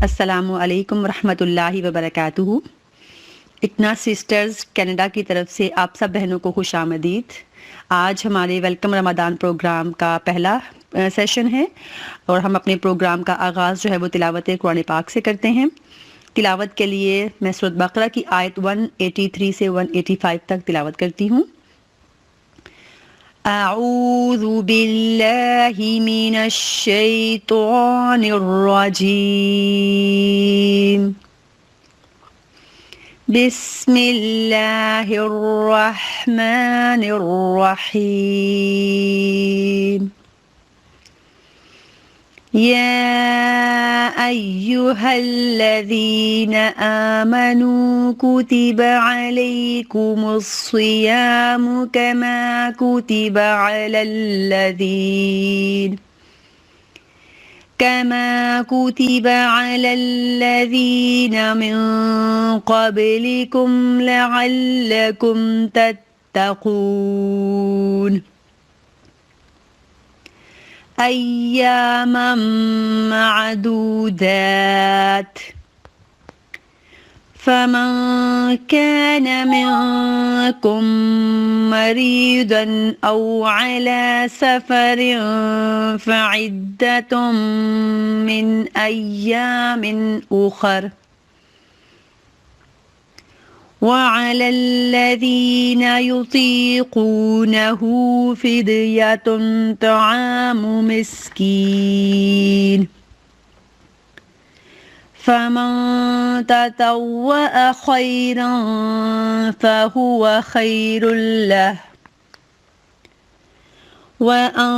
السلام علیکم ورحمۃ اللہ وبرکاتہ۔ اکنا سسٹرز کینیڈا کی طرف سے آپ سب بہنوں کو خوش آمدید۔ آج ہمارے ویلکم رمضان پروگرام کا پہلا سیشن ہے اور ہم اپنے پروگرام کا آغاز جو ہے وہ تلاوت قرآن پاک سے کرتے ہیں۔ تلاوت کے لیے میں سورۃ بقرہ کی آیت 183 سے 185 تک تلاوت کرتی ہوں۔ اعوذ باللہ من الشیطان الرجیم، بسم اللہ الرحمن الرحیم۔ يا أيها الذين آمنوا كتب عليكم الصيام كما كتب على الذين من قبلكم لعلكم تتقون، أياما معدودات، فمن كان منكم مريضا أو على سفر فعدة من أيام أخر، وعلى الذين يطيقونه فدية طعام مسكين، فمن تطوع خيرا فهو خير له، وأن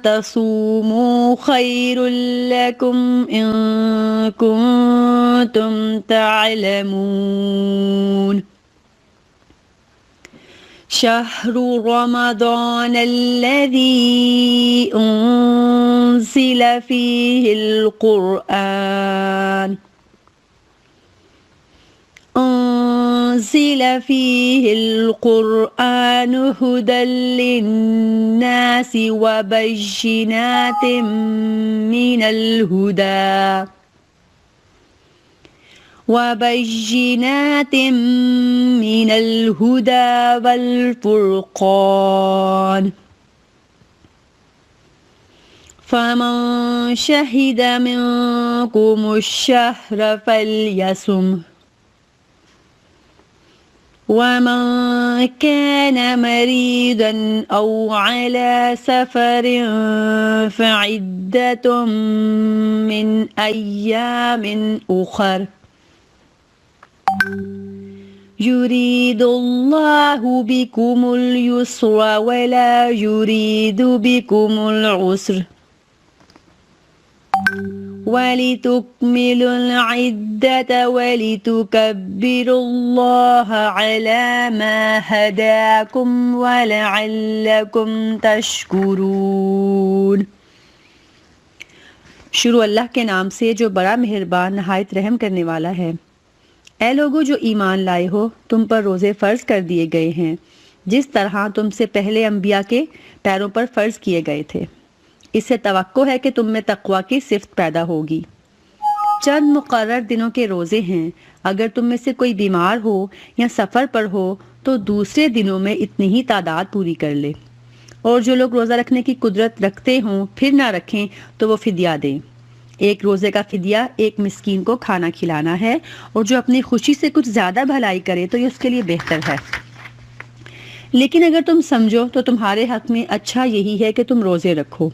تصوموا خير لكم إن كنتم تعلمون، شهر رمضان الذي أنزل فيه القرآن هدى للناس وبينات من الهدى والفرقان، فمن شهد منكم الشهر فليصمه، ومن كان مريضا أو على سفر فعدة من أيام أخر، يريد الله بكم اليسر ولا يريد بكم العسر، وَلِتُكْمِلُوا الْعِدَّةَ وَلِتُكَبِّرُوا اللَّهَ عَلَى مَا هَدَاكُمْ وَلَعَلَّكُمْ تَشْكُرُونَ۔ شروع اللہ کے نام سے جو بڑا مہربان نہایت رحم کرنے والا ہے۔ اے لوگو جو ایمان لائے ہو، تم پر روزے فرض کر دیے گئے ہیں جس طرح تم سے پہلے انبیاء کے پیروں پر فرض کیے گئے تھے۔ اس سے توقع ہے کہ تم میں تقوی کی صفت پیدا ہوگی۔ چند مقرر دنوں کے روزے ہیں، اگر تم میں سے کوئی بیمار ہو یا سفر پر ہو تو دوسرے دنوں میں اتنی ہی تعداد پوری کر لے، اور جو لوگ روزہ رکھنے کی قدرت رکھتے ہوں پھر نہ رکھیں تو وہ فدیہ دیں۔ ایک روزے کا فدیہ ایک مسکین کو کھانا کھلانا ہے، اور جو اپنی خوشی سے کچھ زیادہ بھلائی کرے تو یہ اس کے لیے بہتر ہے۔ لیکن اگر تم سمجھو تو تمہارے حق میں اچھا یہی ہے کہ تم روزے رکھو۔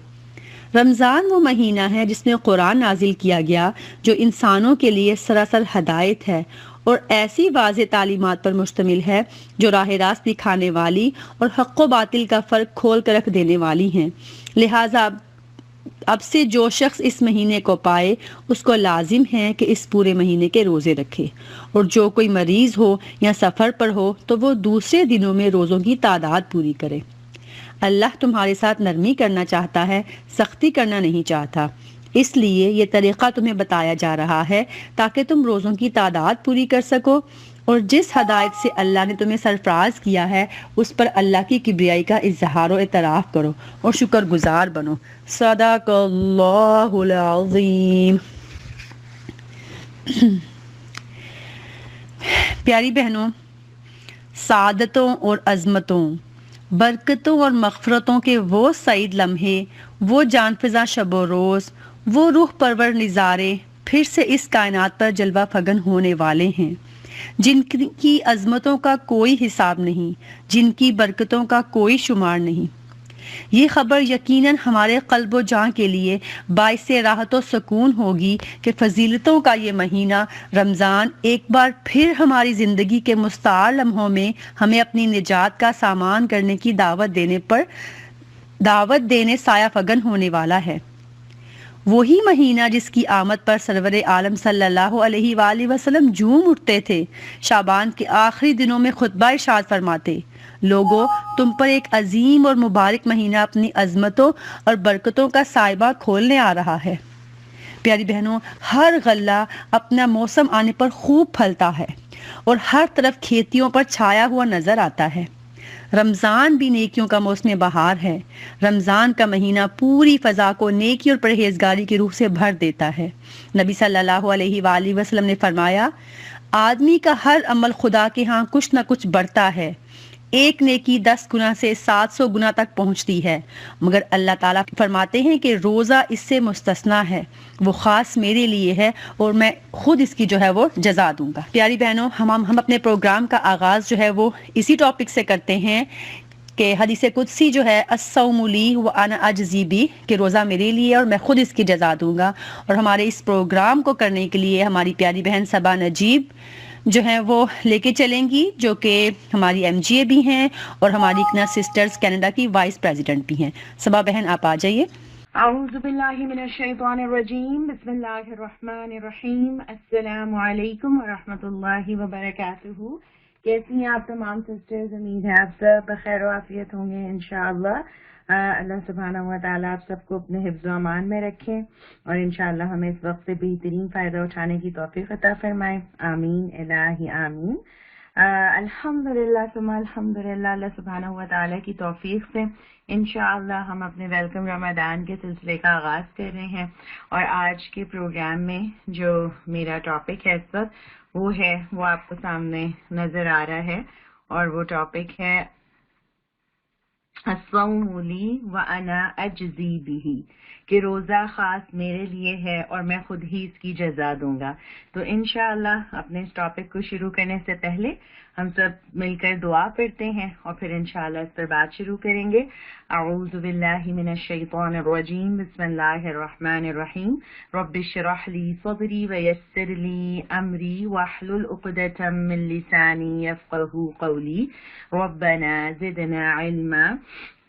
رمضان وہ مہینہ ہے جس میں قرآن نازل کیا گیا جو انسانوں کے لیے سراسر ہدایت ہے اور ایسی واضح تعلیمات پر مشتمل ہے جو راہ راست دکھانے والی اور حق و باطل کا فرق کھول کر رکھ دینے والی ہیں۔ لہٰذا اب سے جو شخص اس مہینے کو پائے اس کو لازم ہے کہ اس پورے مہینے کے روزے رکھے، اور جو کوئی مریض ہو یا سفر پر ہو تو وہ دوسرے دنوں میں روزوں کی تعداد پوری کرے۔ اللہ تمہارے ساتھ نرمی کرنا چاہتا ہے، سختی کرنا نہیں چاہتا، اس لیے یہ طریقہ تمہیں بتایا جا رہا ہے تاکہ تم روزوں کی تعداد پوری کر سکو، اور جس ہدایت سے اللہ نے تمہیں سرفراز کیا ہے اس پر اللہ کی کبریائی کا اظہار و اعتراف کرو اور شکر گزار بنو۔ صدق اللہ العظیم۔ پیاری بہنوں، سعادتوں اور عظمتوں، برکتوں اور مغفرتوں کے وہ سعید لمحے، وہ جان فزا شب و روز، وہ روح پرور نظارے پھر سے اس کائنات پر جلوہ فگن ہونے والے ہیں، جن کی عظمتوں کا کوئی حساب نہیں، جن کی برکتوں کا کوئی شمار نہیں۔ یہ خبر یقیناً ہمارے قلب و جاں کے لیے باعث راحت و سکون ہوگی کہ فضیلتوں کا یہ مہینہ رمضان ایک بار پھر ہماری زندگی کے مستعار لمحوں میں ہمیں اپنی نجات کا سامان کرنے کی دعوت دینے سایہ فگن ہونے والا ہے۔ وہی مہینہ جس کی آمد پر سرور عالم صلی اللہ علیہ وآلہ وسلم جھوم اٹھتے تھے، شعبان کے آخری دنوں میں خطبہ ارشاد فرماتے: لوگوں، تم پر ایک عظیم اور مبارک مہینہ اپنی عظمتوں اور برکتوں کا سائبہ کھولنے آ رہا ہے۔ پیاری بہنوں، ہر غلہ اپنا موسم آنے پر خوب پھلتا ہے اور ہر طرف کھیتیوں پر چھایا ہوا نظر آتا ہے۔ رمضان بھی نیکیوں کا موسم بہار ہے۔ رمضان کا مہینہ پوری فضا کو نیکی اور پرہیزگاری کی روح سے بھر دیتا ہے۔ نبی صلی اللہ علیہ وآلہ وسلم نے فرمایا: آدمی کا ہر عمل خدا کے ہاں کچھ نہ کچھ بڑھتا ہے، ایک نیکی 10 گنا سے 700 گنا تک پہنچتی ہے، مگر اللہ تعالیٰ فرماتے ہیں کہ روزہ اس سے مستثنا ہے، وہ خاص میرے لیے ہے اور میں خود اس کی جو ہے وہ جزا دوں گا۔ پیاری بہنوں، ہم اپنے پروگرام کا آغاز جو ہے وہ اسی ٹاپک سے کرتے ہیں کہ حدیث قدسی جو ہے الصوم لی وانا اجزی بہ، کہ روزہ میرے لیے اور میں خود اس کی جزا دوں گا۔ اور ہمارے اس پروگرام کو کرنے کے لیے ہماری پیاری بہن صبا نجیب جو ہیں وہ لے کے چلیں گی، جو کہ ہماری ایم جی اے بھی ہیں اور ہماری اکنا سسٹرز کینیڈا کی وائس پریزیڈنٹ بھی ہیں۔ صبا بہن، آپ آ جائیے۔ اعوذ باللہ من الشیطان الرجیم، بسم اللہ الرحمن الرحیم، السلام علیکم ورحمۃ اللہ وبرکاتہ۔ کیسی ہیں آپ تمام سسٹرز؟ امید ہے آپ سب بخیر و عافیت ہوں گے انشاءاللہ۔ اللہ سبحانہ و تعالیٰ آپ سب کو اپنے حفظ و امان میں رکھیں اور انشاءاللہ ہمیں اس وقت سے بہترین فائدہ اٹھانے کی توفیق عطا فرمائے، آمین الہی آمین۔ الحمدللہ ثم الحمدللہ، اللہ سبحانہ و تعالیٰ کی توفیق سے انشاءاللہ ہم اپنے ویلکم رمضان کے سلسلے کا آغاز کر رہے ہیں، اور آج کے پروگرام میں جو میرا ٹاپک ہے اس وقت وہ آپ کو سامنے نظر آ رہا ہے، اور وہ ٹاپک ہے الصوم لی وانا اجزی بہ، کہ روزہ خاص میرے لیے ہے اور میں خود ہی اس کی جزا دوں گا۔ تو انشاءاللہ اپنے اس ٹاپک کو شروع کرنے سے پہلے ہم سب مل کر دعا پڑھتے ہیں اور پھر انشاءاللہ اس پر بات شروع کریں گے۔ اعوذ باللہ من الشیطان الرجیم، بسم اللہ الرحمن الرحیم، رب اشرح لی صدری ویسر لی امری واحلل عقدۃ من لسانی یفقہوا قولی، ربنا زدنا علما،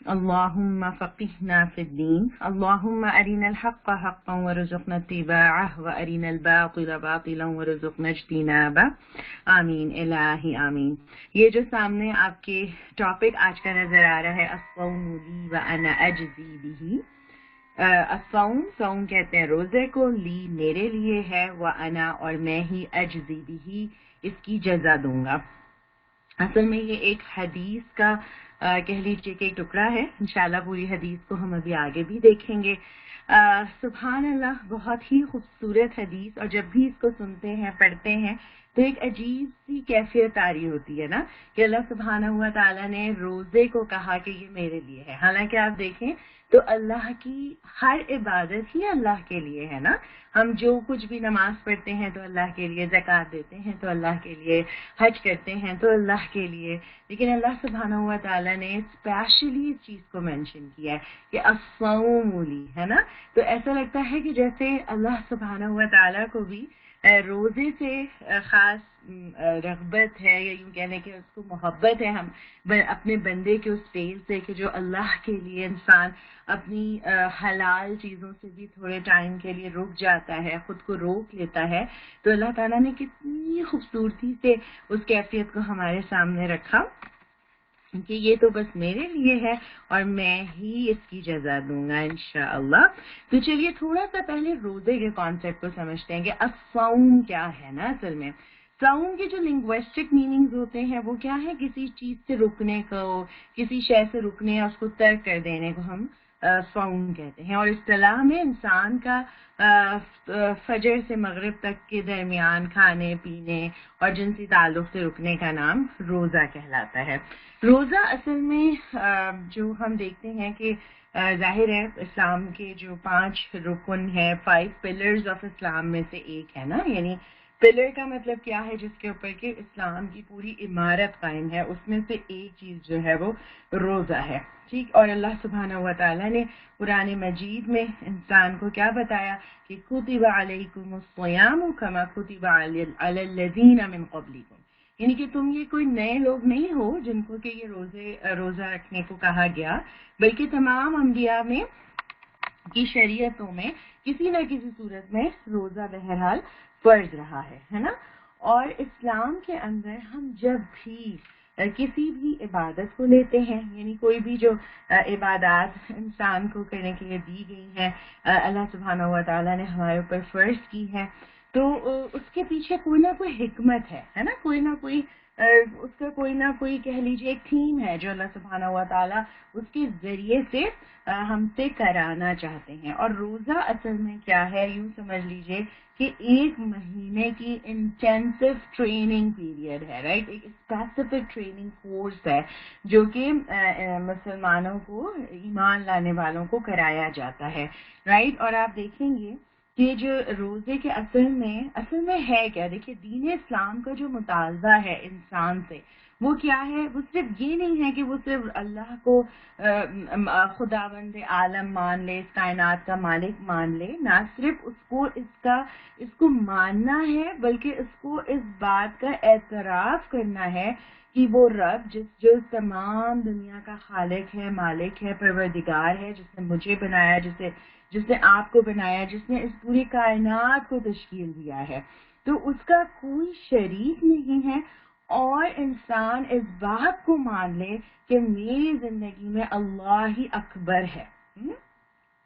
اللهم فقهنا في الدين، اللهم أرنا الحق حقا وارزقنا اتباعه وأرنا الباطل باطلا وارزقنا اجتنابه، آمین الہی آمین۔ یہ جو سامنے آپ کے ٹاپک آج کا نظر آ رہا ہے، الصوم لی وانا اجزی بہ، صوم کہتے ہیں روزے کو، لی میرے لیے ہے، وانا اور میں ہی، اجزی بہ اس کی جزا دوں گا۔ اصل میں یہ ایک حدیث کا کہہ لیجیے کہ ایک ٹکڑا ہے، انشاءاللہ پوری حدیث کو ہم ابھی آگے بھی دیکھیں گے۔ سبحان اللہ، بہت ہی خوبصورت حدیث، اور جب بھی اس کو سنتے ہیں پڑھتے ہیں تو ایک عجیب سی کیفیت طاری ہوتی ہے نا، کہ اللہ سبحانہ ہوا تعالیٰ نے روزے کو کہا کہ یہ میرے لیے ہے۔ حالانکہ آپ دیکھیں تو اللہ کی ہر عبادت ہی اللہ کے لیے ہے نا، ہم جو کچھ بھی نماز پڑھتے ہیں تو اللہ کے لیے، زکوٰۃ دیتے ہیں تو اللہ کے لیے، حج کرتے ہیں تو اللہ کے لیے، لیکن اللہ سبحانہ ہوا تعالیٰ نے اسپیشلی اس چیز کو مینشن کیا ہے کہ الصوم لی، ہے نا۔ تو ایسا لگتا ہے کہ جیسے اللہ سبحانہ ہوا تعالیٰ کو بھی روزے سے خاص رغبت ہے، یا یوں کہنے کہ اس کو محبت ہے ہم اپنے بندے کے اس فعل سے، کہ جو اللہ کے لیے انسان اپنی حلال چیزوں سے بھی تھوڑے ٹائم کے لیے رک جاتا ہے، خود کو روک لیتا ہے۔ تو اللہ تعالیٰ نے کتنی خوبصورتی سے اس کیفیت کو ہمارے سامنے رکھا کہ یہ تو بس میرے لیے ہے اور میں ہی اس کی جزا دوں گا انشاءاللہ۔ تو چلیے تھوڑا سا پہلے روزے کے کانسیپٹ کو سمجھتے ہیں کہ الصوم کیا ہے نا۔ اصل میں صوم کے جو لنگوسٹک میننگز ہوتے ہیں وہ کیا ہے؟ کسی چیز سے رکنے کو، کسی شے سے رکنے یا اس کو ترک کر دینے کو ہم صوم کہتے ہیں. اور اصطلاح میں انسان کا فجر سے مغرب تک کے درمیان کھانے پینے اور جنسی تعلق سے رکنے کا نام روزہ کہلاتا ہے. روزہ اصل میں جو ہم دیکھتے ہیں کہ ظاہر ہے اسلام کے جو 5 رکن ہیں، 5 پلرز آف اسلام میں سے ایک ہے نا. یعنی پلر کا مطلب کیا ہے؟ جس کے اوپر کہ اسلام کی پوری عمارت قائم ہے، اس میں سے ایک چیز جو ہے وہ روزہ ہے. ٹھیک. اور اللہ سبحانہ و تعالیٰ نے قرآن مجید میں انسان کو کیا بتایا کہ کتب علیکم الصیام کما کتب علی الذین من قبلکم، یعنی کہ تم یہ کوئی نئے لوگ نہیں ہو جن کو کہ یہ روزہ رکھنے کو کہا گیا، بلکہ تمام انبیاء میں کی شریعتوں میں کسی نہ کسی صورت میں روزہ بہرحال فرض رہا ہے نا. اور اسلام کے اندر ہم جب بھی کسی بھی عبادت کو لیتے ہیں، یعنی کوئی بھی جو عبادات انسان کو کرنے کے لیے دی گئی ہیں، اللہ سبحانہ و تعالیٰ نے ہمارے اوپر فرض کی ہے، تو اس کے پیچھے کوئی نہ کوئی حکمت ہے نا. کوئی نہ کوئی اس کا کوئی نہ کوئی کہہ لیجیے ایک تھیم ہے جو اللہ سبحانہ و تعالیٰ اس کے ذریعے سے ہم سے کرانا چاہتے ہیں. اور روزہ اصل میں کیا ہے؟ یوں سمجھ لیجیے کہ 1 مہینے کی انٹینسو ٹریننگ پیریڈ ہے، رائٹ. ایک اسپیسیفک ٹریننگ کورس ہے جو کہ مسلمانوں کو، ایمان لانے والوں کو کرایا جاتا ہے، رائٹ. اور آپ دیکھیں گے کہ جو روزے کے اصل میں ہے کیا؟ دیکھیے دین اسلام کا جو مطالبہ ہے انسان سے وہ کیا ہے؟ وہ صرف یہ نہیں ہے کہ وہ صرف اللہ کو خداوند عالم مان لے، اس کائنات کا مالک مان لے. نہ صرف اس کو ماننا ہے، بلکہ اس کو اس بات کا اعتراف کرنا ہے کہ وہ رب جو تمام دنیا کا خالق ہے، مالک ہے، پروردگار ہے، جس نے مجھے بنایا، جس نے آپ کو بنایا، جس نے اس پوری کائنات کو تشکیل دیا ہے، تو اس کا کوئی شریک نہیں ہے. اور انسان اس بات کو مان لے کہ میری زندگی میں اللہ ہی اکبر ہے،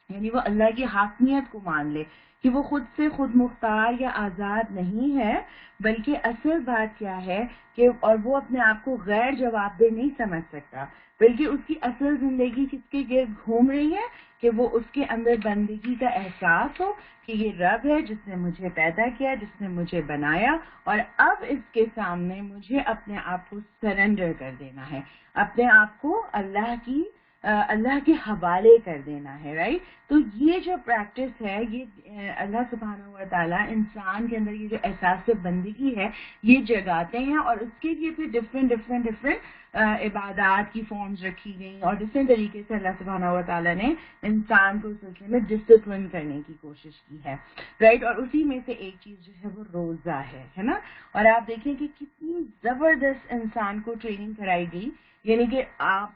یعنی وہ اللہ کی حاکمیت کو مان لے کہ وہ خود سے خود مختار یا آزاد نہیں ہے، بلکہ اصل بات کیا ہے کہ اور وہ اپنے آپ کو غیر جواب دہ نہیں سمجھ سکتا، بلکہ اس کی اصل زندگی کس کے گرد گھوم رہی ہے کہ وہ اس کے اندر بندگی کا احساس ہو کہ یہ رب ہے جس نے مجھے پیدا کیا، جس نے مجھے بنایا، اور اب اس کے سامنے مجھے اپنے آپ کو سرنڈر کر دینا ہے، اپنے آپ کو اللہ کے حوالے کر دینا ہے، رائٹ. تو یہ جو پریکٹس ہے، یہ اللہ سبحانہ و تعالیٰ انسان کے اندر یہ جو احساس بندگی ہے یہ جگاتے ہیں، اور اس کے لیے پھر ڈفرینٹ عبادات کی فارمز رکھی گئی، اور ڈفرینٹ طریقے سے اللہ سبحانہ و تعالیٰ نے انسان کو اس سلسلے میں ڈسپلن کرنے کی کوشش کی ہے، رائٹ. اور اسی میں سے ایک چیز جو ہے وہ روزہ ہے نا. اور آپ دیکھیں کہ کتنی زبردست انسان کو ٹریننگ کرائی گئی، یعنی کہ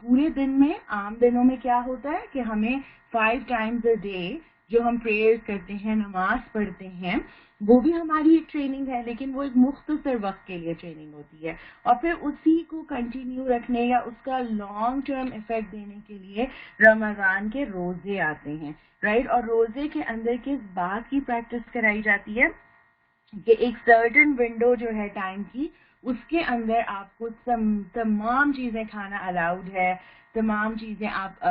پورے دن میں، عام دنوں میں کیا ہوتا ہے کہ ہمیں 5 times a day جو ہم پریئر کرتے ہیں، نماز پڑھتے ہیں، وہ بھی ہماری ایک ٹریننگ ہے، لیکن وہ ایک مختصر وقت کے لیے ٹریننگ ہوتی ہے. اور پھر اسی کو کنٹینیو رکھنے یا اس کا لانگ ٹرم افیکٹ دینے کے لیے رمضان کے روزے آتے ہیں، رائٹ. اور روزے کے اندر کس بات کی پریکٹس کرائی جاتی ہے کہ ایک سرٹن ونڈو جو ہے ٹائم کی، اس کے اندر آپ کو تمام چیزیں کھانا الاؤڈ ہے، تمام چیزیں آپ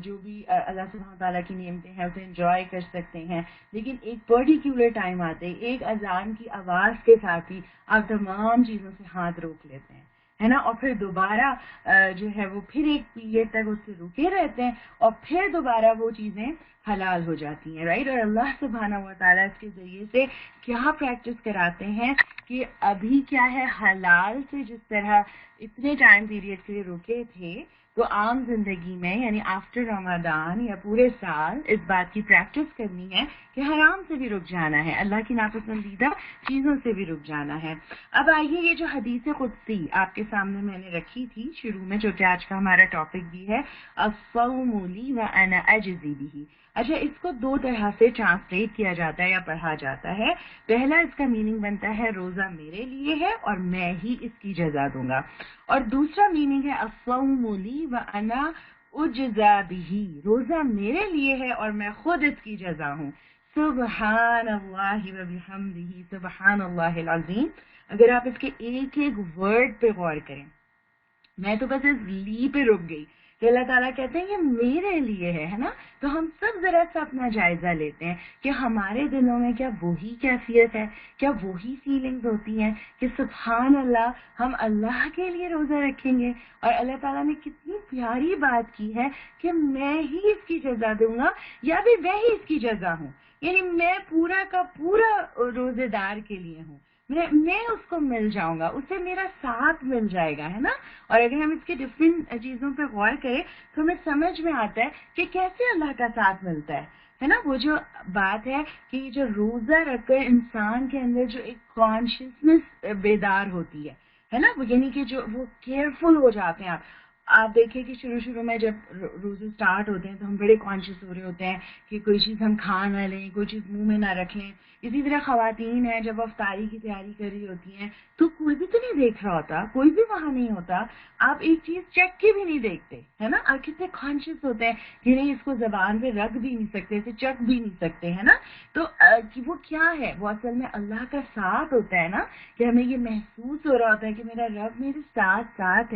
جو بھی اللہ سبحانہ تعالیٰ کی نعمتیں ہیں اسے انجوائے کر سکتے ہیں، لیکن ایک پرٹیکولر ٹائم آتے ایک اذان کی آواز کے ساتھ ہی آپ تمام چیزوں سے ہاتھ روک لیتے ہیں، ہے نا. اور پھر دوبارہ جو ہے وہ پھر ایک پیریڈ تک اس سے رکے رہتے ہیں، اور پھر دوبارہ وہ چیزیں حلال ہو جاتی ہیں، رائٹ. اور اللہ سبحانہ و تعالیٰ اس کے ذریعے سے کیا پریکٹس کراتے ہیں کہ ابھی کیا ہے، حلال سے جس طرح اتنے ٹائم پیریڈ کے لیے رکے تھے، تو عام زندگی میں یعنی آفٹر رمضان یا پورے سال اس بات کی پریکٹس کرنی ہے کہ حرام سے بھی رک جانا ہے، اللہ کی ناپسندیدہ چیزوں سے بھی رک جانا ہے. اب آئیے یہ جو حدیث قدسی آپ کے سامنے میں نے رکھی تھی شروع میں، جو کہ آج کا ہمارا ٹاپک بھی ہے، الصوم لی وانا اجزی بہ. اچھا، اس کو 2 طرح سے ٹرانسلیٹ کیا جاتا ہے یا پڑھا جاتا ہے. پہلا اس کا میننگ بنتا ہے روزہ میرے لیے ہے اور میں ہی اس کی جزا دوں گا، اور دوسرا میننگ ہے الصوم لی وانا اجزا بہ، روزہ میرے لیے ہے اور میں خود اس کی جزا ہوں. سبحان اللہ وبحمدہ سبحان اللہ العظیم. اگر آپ اس کے ایک ایک ورڈ پہ غور کریں، میں تو بس اس لی پہ رک گئی کہ اللہ تعالیٰ کہتے ہیں یہ میرے لیے ہے نا. تو ہم سب ذرا سا اپنا جائزہ لیتے ہیں کہ ہمارے دلوں میں کیا وہی کیفیت ہے, کیا وہی فیلنگز ہوتی ہیں کہ سبحان اللہ ہم اللہ کے لیے روزہ رکھیں گے. اور اللہ تعالیٰ نے کتنی پیاری بات کی ہے کہ میں ہی اس کی جزا دوں گا یا بھی میں ہی اس کی جزا ہوں, یعنی میں پورا کا پورا روزے دار کے لیے ہوں, میں اس کو مل جاؤں گا, اسے میرا ساتھ مل جائے گا, ہے نا. اور اگر ہم اس کے ڈفرینٹ چیزوں پہ غور کریں تو ہمیں سمجھ میں آتا ہے کہ کیسے اللہ کا ساتھ ملتا ہے نا. وہ جو بات ہے کہ جو روزہ رکھ کر انسان کے اندر جو ایک کانشیسنس بیدار ہوتی ہے نا, یعنی کہ جو وہ کیئرفل ہو جاتے ہیں. آپ دیکھیں کہ شروع میں جب روزے سٹارٹ ہوتے ہیں تو ہم بڑے کانشیس ہو رہے ہوتے ہیں کہ کوئی چیز ہم کھا نہ لیں, کوئی چیز منہ میں نہ رکھ لیں. اسی طرح خواتین ہیں جب افطاری کی تیاری کر رہی ہوتی ہیں تو کوئی بھی تو نہیں دیکھ رہا ہوتا, کوئی بھی وہاں نہیں ہوتا, آپ ایک چیز چک کے بھی نہیں دیکھتے, ہے نا. آپ کتنے کانشیس ہوتے ہیں کہ نہیں اس کو زبان پہ رکھ بھی نہیں سکتے, اسے چک بھی نہیں سکتے, ہے نا. تو وہ کیا ہے, وہ اصل میں اللہ کا ساتھ ہوتا ہے نا, کہ ہمیں یہ محسوس ہو رہا ہوتا ہے کہ میرا رب میرے ساتھ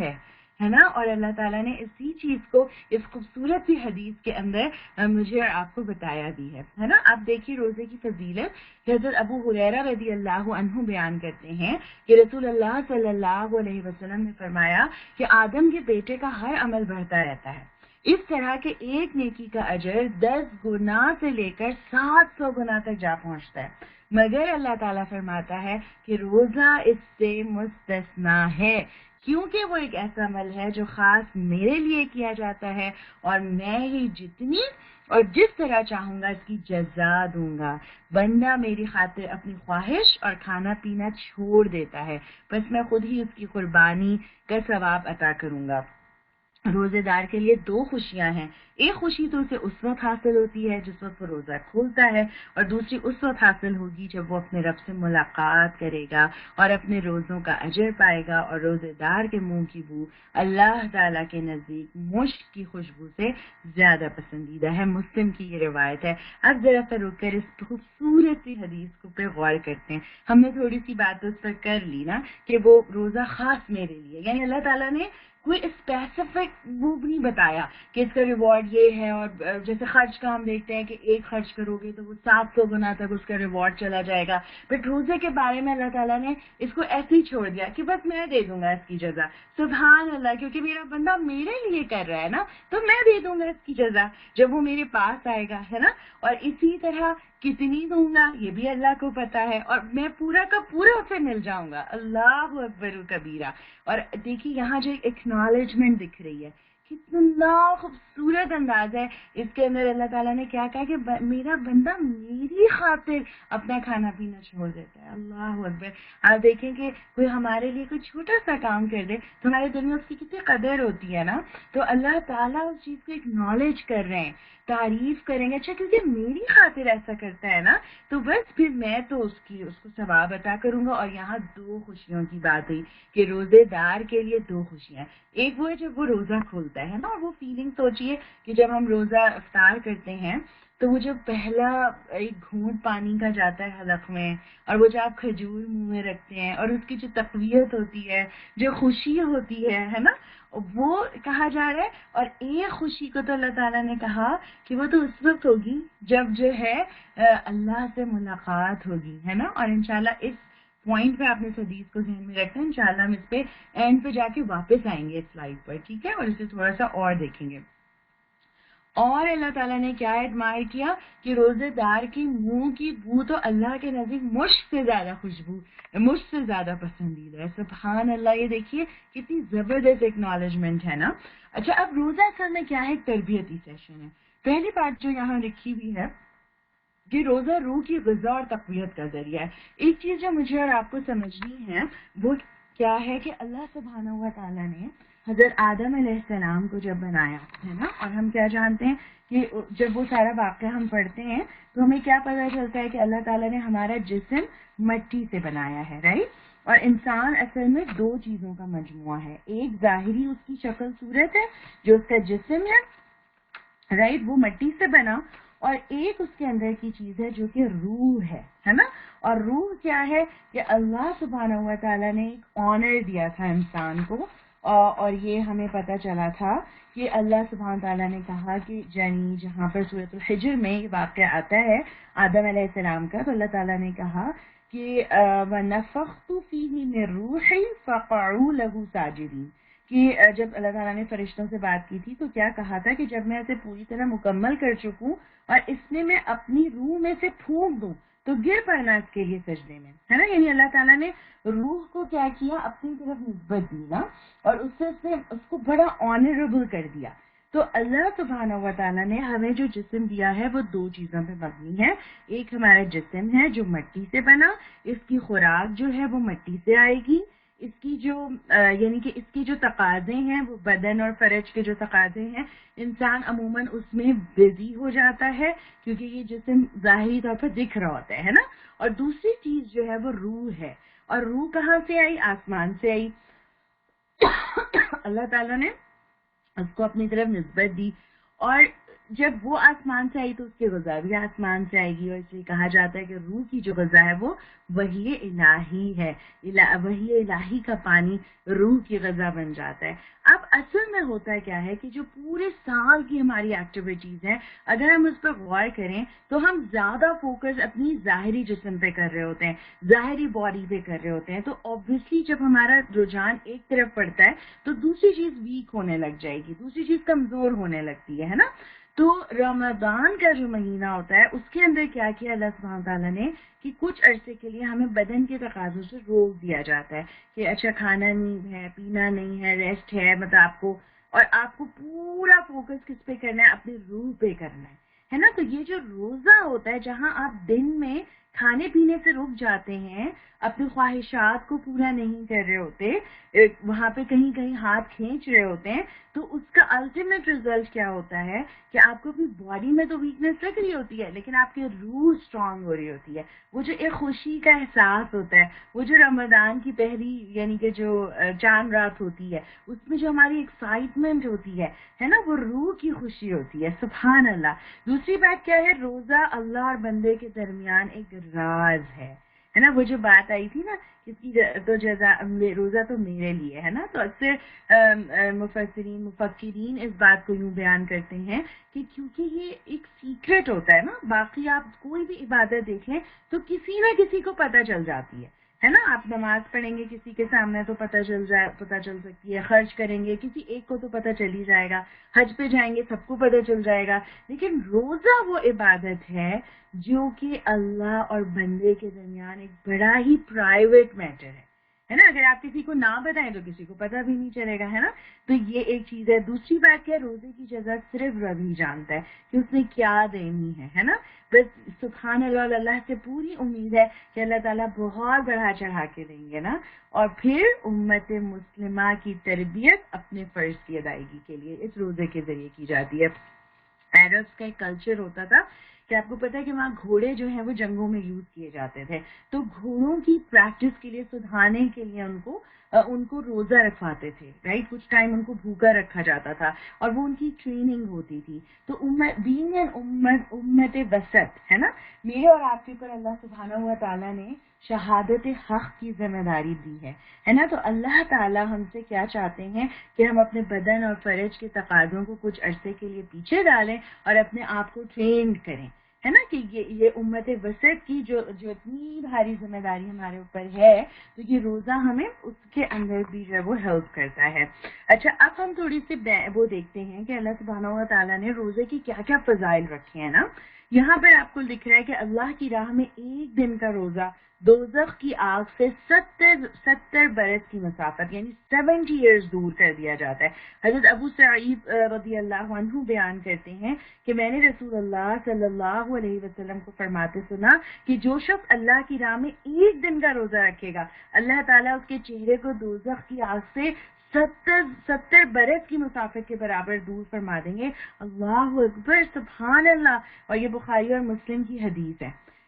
ہے نا. اور اللہ تعالیٰ نے اسی چیز کو اس خوبصورت سی حدیث کے اندر مجھے اور آپ کو بتایا بھی ہے نا. آپ دیکھیے روزے کی فضیلت. حضرت ابو ہریرہ رضی اللہ عنہ بیان کرتے ہیں کہ رسول اللہ صلی اللہ علیہ وسلم نے فرمایا کہ آدم کے بیٹے کا ہر عمل بڑھتا رہتا ہے, اس طرح کہ ایک نیکی کا اجر 10 گنا سے لے کر 700 گنا تک جا پہنچتا ہے, مگر اللہ تعالیٰ فرماتا ہے کہ روزہ اس سے مستثنا ہے, کیونکہ وہ ایک ایسا عمل ہے جو خاص میرے لیے کیا جاتا ہے اور میں ہی جتنی اور جس طرح چاہوں گا اس کی جزا دوں گا. بندہ میری خاطر اپنی خواہش اور کھانا پینا چھوڑ دیتا ہے, بس میں خود ہی اس کی قربانی کا ثواب عطا کروں گا. روزے دار کے لیے 2 خوشیاں ہیں. ایک خوشی تو اسے اس وقت حاصل ہوتی ہے جس وقت وہ روزہ کھولتا ہے, اور دوسری اس وقت حاصل ہوگی جب وہ اپنے رب سے ملاقات کرے گا اور اپنے روزوں کا اجر پائے گا. اور روزے دار کے منہ کی بو اللہ تعالیٰ کے نزدیک مشک کی خوشبو سے زیادہ پسندیدہ ہے. مسلم کی یہ روایت ہے. اب ذرا سا رک کر اس خوبصورت سی حدیث کو پہ غور کرتے ہیں. ہم نے تھوڑی سی بات اس پر کر لی نا کہ وہ روزہ خاص میرے لیے, یعنی اللہ تعالیٰ نے کوئی اسپیسیفک وہ نہیں بتایا کہ اس کا ریوارڈ یہ ہے. اور جیسے خرچ کا ہم دیکھتے ہیں کہ ایک خرچ کرو گے تو وہ 700 گنا تک اس کا ریوارڈ چلا جائے گا, بٹ روزے کے بارے میں اللہ تعالیٰ نے اس کو ایسے ہی چھوڑ دیا کہ بس میں دے دوں گا اس کی جزا. سبحان اللہ, کیونکہ میرا بندہ میرے لیے کر رہا ہے نا, تو میں دے دوں گا اس کی جزا جب وہ میرے پاس آئے گا, ہے نا. اور اسی طرح کتنی دوں گا یہ بھی اللہ کو پتا ہے, اور میں پورا کا پورا اسے مل جاؤں گا. اللہ اکبر و کبیرہ. اور دیکھیے یہاں جو ایکنالجمنٹ دکھ رہی ہے, کتنا خوبصورت انداز ہے اس کے اندر. اللہ تعالیٰ نے کیا کہا کہ میرا بندہ میری خاطر اپنا کھانا پینا چھوڑ دیتا ہے. اللہ اکبر. آپ دیکھیں کہ کوئی ہمارے لیے کوئی چھوٹا سا کام کر دے تو ہمارے دل میں اس کی کتنی قدر ہوتی ہے نا. تو اللہ تعالیٰ اس چیز کو ایکنالج کر رہے ہیں, تعریف کریں گے, اچھا کیونکہ میری خاطر ایسا کرتا ہے نا, تو بس پھر میں تو اس کو ثواب عطا کروں گا. اور یہاں 2 خوشیوں کی بات ہوئی کہ روزے دار کے لیے 2 خوشیاں. ایک وہ ہے جب وہ روزہ کھولتا ہے نا, اور وہ فیلنگ سوچیے کہ جب ہم روزہ افطار کرتے ہیں تو وہ جو پہلا ایک گھونٹ پانی کا جاتا ہے حلق میں, اور وہ جو آپ کھجور منہ میں رکھتے ہیں, اور اس کی جو تقویت ہوتی ہے, جو خوشی ہوتی ہے نا, وہ کہا جا رہا ہے. اور ایک خوشی کو تو اللہ تعالیٰ نے کہا کہ وہ تو اس وقت ہوگی جب جو ہے اللہ سے ملاقات ہوگی, ہے نا. اور انشاءاللہ اس پوائنٹ پہ آپ نے اس حدیث کو ذہن میں رکھنا, انشاءاللہ ہم اس پہ اینڈ پہ جا کے واپس آئیں گے اس سلائیڈ پر, ٹھیک ہے, اور اسے تھوڑا سا اور دیکھیں گے. اور اللہ تعالیٰ نے کیا ایڈمائر کیا کہ روزے دار کی منہ کی بو تو اللہ کے نزدیک مشک سے زیادہ خوشبو, مشک سے زیادہ پسندیدہ ہے. سبحان اللہ. یہ دیکھیے کتنی زبردست ایکنالجمنٹ ہے نا. اچھا, اب روزہ اصل میں کیا ہے؟ ایک تربیتی سیشن ہے. پہلی بات جو یہاں لکھی ہوئی ہے کہ روزہ روح کی غذا اور تقویت کا ذریعہ ہے. ایک چیز جو مجھے اور آپ کو سمجھنی ہے وہ کیا ہے کہ اللہ سبحانہ و تعالیٰ نے حضرت آدم علیہ السلام کو جب بنایا ہے نا, اور ہم کیا جانتے ہیں کہ جب وہ سارا واقعہ ہم پڑھتے ہیں تو ہمیں کیا پتہ چلتا ہے کہ اللہ تعالیٰ نے ہمارا جسم مٹی سے بنایا ہے, رائٹ. اور انسان اصل میں 2 چیزوں کا مجموعہ ہے. ایک ظاہری اس کی شکل صورت ہے جو اس کا جسم ہے, رائٹ, وہ مٹی سے بنا, اور ایک اس کے اندر کی چیز ہے جو کہ روح ہے نا. اور روح کیا ہے کہ اللہ سبحانہ و تعالیٰ نے ایک آنر دیا تھا انسان کو, اور یہ ہمیں پتہ چلا تھا کہ اللہ سبحانہ تعالیٰ نے کہا کہ یعنی جہاں پر سورۃ الحجر میں یہ واقعہ آتا ہے آدم علیہ السلام کا، تو اللہ تعالیٰ نے کہا کہ وَنَفَخْتُ فِيهِ مِن رُوحِي فَقَعُوا لَهُ سَاجِدِينَ، کہ جب اللہ تعالیٰ نے فرشتوں سے بات کی تھی تو کیا کہا تھا کہ جب میں اسے پوری طرح مکمل کر چکوں اور اس میں اپنی روح میں سے پھونک دوں تو گر پڑنا اس کے لیے سجدے میں، ہے نا. یعنی اللہ تعالیٰ نے روح کو کیا کیا، اپنی طرف نسبت دی نا، اور اس سے اس کو بڑا آنریبل کر دیا. تو اللہ سبحانہ و تعالیٰ نے ہمیں جو جسم دیا ہے وہ دو چیزوں پہ مبنی ہے. ایک ہمارا جسم ہے جو مٹی سے بنا، اس کی خوراک جو ہے وہ مٹی سے آئے گی، اس کی جو یعنی کہ اس کی جو تقاضے ہیں وہ بدن اور فرج کے جو تقاضے ہیں انسان عموماً اس میں بزی ہو جاتا ہے کیونکہ یہ جسم ظاہری طور پر دکھ رہا ہوتا ہے نا. اور دوسری چیز جو ہے وہ روح ہے، اور روح کہاں سے آئی؟ آسمان سے آئی. اللہ تعالیٰ نے اس کو اپنی طرف نسبت دی، اور جب وہ آسمان سے آئی تو اس کی غذا بھی آسمان سے آئے گی، اور اس لیے کہا جاتا ہے کہ روح کی جو غذا ہے وہ وحی الہی ہے. وحی الہی کا پانی روح کی غذا بن جاتا ہے. اب اصل میں ہوتا ہے کیا ہے کہ جو پورے سال کی ہماری ایکٹیویٹیز ہیں اگر ہم اس پر غور کریں تو ہم زیادہ فوکس اپنی ظاہری جسم پہ کر رہے ہوتے ہیں، ظاہری باڈی پہ کر رہے ہوتے ہیں. تو obviously جب ہمارا رجحان ایک طرف پڑتا ہے تو دوسری چیز ویک ہونے لگ جائے گی، دوسری چیز کمزور ہونے لگتی ہے نا. تو رمضان کا جو مہینہ ہوتا ہے اس کے اندر کیا کیا اللہ سبحانہ تعالیٰ نے کہ کچھ عرصے کے لیے ہمیں بدن کے تقاضوں سے روک دیا جاتا ہے کہ اچھا کھانا نہیں ہے، پینا نہیں ہے، ریسٹ ہے، مطلب آپ کو، اور آپ کو پورا فوکس کس پہ کرنا ہے؟ اپنی روح پہ کرنا ہے نا. تو یہ جو روزہ ہوتا ہے جہاں آپ دن میں کھانے پینے سے رک جاتے ہیں، اپنی خواہشات کو پورا نہیں کر رہے ہوتے، وہاں پہ کہیں کہیں ہاتھ کھینچ رہے ہوتے ہیں، تو اس کا الٹیمیٹ ریزلٹ کیا ہوتا ہے کہ آپ کو اپنی باڈی میں تو ویکنس لگ رہی ہوتی ہے لیکن آپ کی روح اسٹرانگ ہو رہی ہوتی ہے. وہ جو ایک خوشی کا احساس ہوتا ہے، وہ جو رمضان کی پہلی یعنی کہ جو چاند رات ہوتی ہے اس میں جو ہماری ایکسائٹمنٹ ہوتی ہے نا، وہ روح کی خوشی ہوتی ہے. سبحان اللہ. دوسری بات کیا ہے؟ روزہ اللہ اور بندے کے درمیان ایک راز ہے نا. وہ جو بات آئی تھی نا اس کی تو جزا روزہ تو میرے لیے ہے نا، تو اکثر مفکرین اس بات کو یوں بیان کرتے ہیں کہ کیونکہ یہ ایک سیکرٹ ہوتا ہے نا. باقی آپ کوئی بھی عبادت دیکھ لیں تو کسی نہ کسی کو پتہ چل جاتی ہے نا. آپ نماز پڑھیں گے کسی کے سامنے تو پتہ چل سکتی ہے، خرچ کریں گے کسی ایک کو تو پتہ چل ہی جائے گا، حج پہ جائیں گے سب کو پتہ چل جائے گا. لیکن روزہ وہ عبادت ہے جو کہ اللہ اور بندے کے درمیان ایک بڑا ہی پرائیویٹ میٹر ہے نا. اگر آپ کسی کو نہ بتائیں تو کسی کو پتہ بھی نہیں چلے گا، ہے نا. تو یہ ایک چیز ہے. دوسری بات کیا؟ روزے کی جزا صرف رب ہی جانتا ہے کہ اس نے کیا دینی ہے نا. بس سبحان اللہ، اللہ سے پوری امید ہے کہ اللہ تعالیٰ بہت بڑھا چڑھا کے دیں گے نا. اور پھر امت مسلمہ کی تربیت اپنے فرض کی ادائیگی کے لیے اس روزے کے ذریعے کی جاتی ہے. عربس کا ایک کلچر ہوتا تھا کہ آپ کو پتا ہے کہ وہاں گھوڑے جو ہیں وہ جنگوں میں یوز کیے جاتے تھے، تو گھوڑوں کی پریکٹس کے لیے سدھانے کے لیے ان کو روزہ رکھواتے تھے، رائٹ. کچھ ٹائم ان کو بھوکا رکھا جاتا تھا اور وہ ان کی ٹریننگ ہوتی تھی. تو امت وسط ہے نا، میرے اور آپ کے اوپر اللہ سبحانہ و تعالیٰ نے شہادت حق کی ذمہ داری دی ہے نا. تو اللہ تعالیٰ ہم سے کیا چاہتے ہیں کہ ہم اپنے بدن اور فرج کے تقاضوں کو کچھ عرصے کے لیے پیچھے ڈالیں اور اپنے آپ کو ٹرینڈ کریں، ہے نا. کہ یہ امت وسط کی جو اتنی بھاری ذمہ داری ہمارے اوپر ہے، تو یہ روزہ ہمیں اس کے اندر بھی جو ہے وہ ہیلپ کرتا ہے. اچھا، اب ہم تھوڑی سی وہ دیکھتے ہیں کہ اللہ سبحانہ و تعالیٰ نے روزے کی کیا کیا فضائل رکھے ہیں نا. یہاں پر آپ کو لکھ رہا ہے کہ اللہ کی راہ میں ایک دن کا روزہ دوزخ کی آگ سے 70 برس کی مسافت یعنی 70 ایئرز دور کر دیا جاتا ہے. حضرت ابو سعید رضی اللہ عنہ بیان کرتے ہیں کہ میں نے رسول اللہ صلی اللہ علیہ وسلم کو فرماتے سنا کہ جو شخص اللہ کی راہ میں ایک دن کا روزہ رکھے گا اللہ تعالیٰ اس کے چہرے کو دوزخ کی آگ سے 70 برس کی مسافت کے برابر دور فرما دیں گے. اللہ اکبر، سبحان اللہ. اور یہ بخاری اور مسلم کی حدیث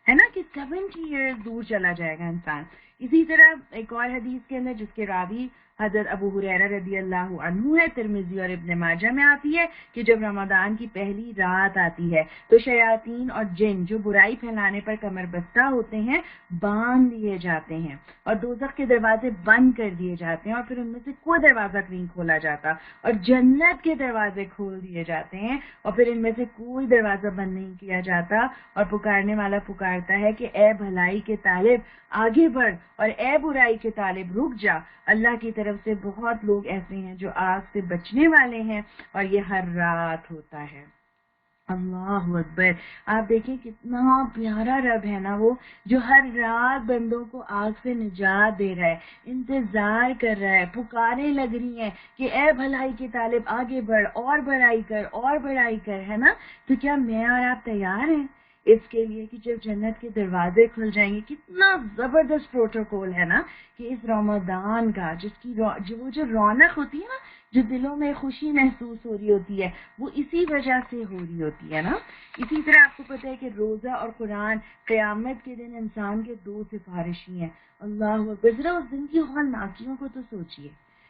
ہے نا کہ 70 ایئرز دور چلا جائے گا انسان. اسی طرح ایک اور حدیث کے اندر جس کے راوی حضرت ابو ہریرہ رضی اللہ عنہ ہے، ترمذی اور ابن ماجہ میں آتی ہے کہ جب رمضان کی پہلی رات آتی ہے تو شیاطین اور جن جو برائی پھیلانے پر کمر بستہ ہوتے ہیں باندھ دیے جاتے ہیں اور دوزخ کے دروازے بند کر دیے جاتے ہیں، اور پھر ان میں سے کوئی دروازہ نہیں کھولا جاتا، اور جنت کے دروازے کھول دیے جاتے ہیں اور پھر ان میں سے کوئی دروازہ بند نہیں کیا جاتا، اور پکارنے والا پکارتا ہے کہ اے بھلائی کے طالب آگے بڑھ اور اے برائی کے طالب رک جا۔ اللہ کی طرف سے بہت لوگ ایسے ہیں جو آگ سے بچنے والے ہیں، اور یہ ہر رات ہوتا ہے۔ اللہ اکبر، آپ دیکھیں کتنا پیارا رب ہے نا وہ، جو ہر رات بندوں کو آگ سے نجات دے رہا ہے، انتظار کر رہا ہے، پکاریں لگ رہی ہیں کہ اے بھلائی کے طالب آگے بڑھ اور بڑائی کر اور بڑائی کر، ہے نا؟ تو کیا میں اور آپ تیار ہیں اس کے لیے کہ جب جنت کے دروازے کھل جائیں گے؟ کتنا زبردست پروٹوکول ہے نا کہ اس رمضان کا، جو رونق ہوتی ہے نا، جو دلوں میں خوشی محسوس ہو رہی ہوتی ہے، وہ اسی وجہ سے ہو رہی ہوتی ہے نا۔ اسی طرح آپ کو پتہ ہے کہ روزہ اور قرآن قیامت کے دن انسان کے دو سفارشی ہیں۔ اللہ اکبر، ذرا اس دن کی ہولناکیوں کو تو سوچئے،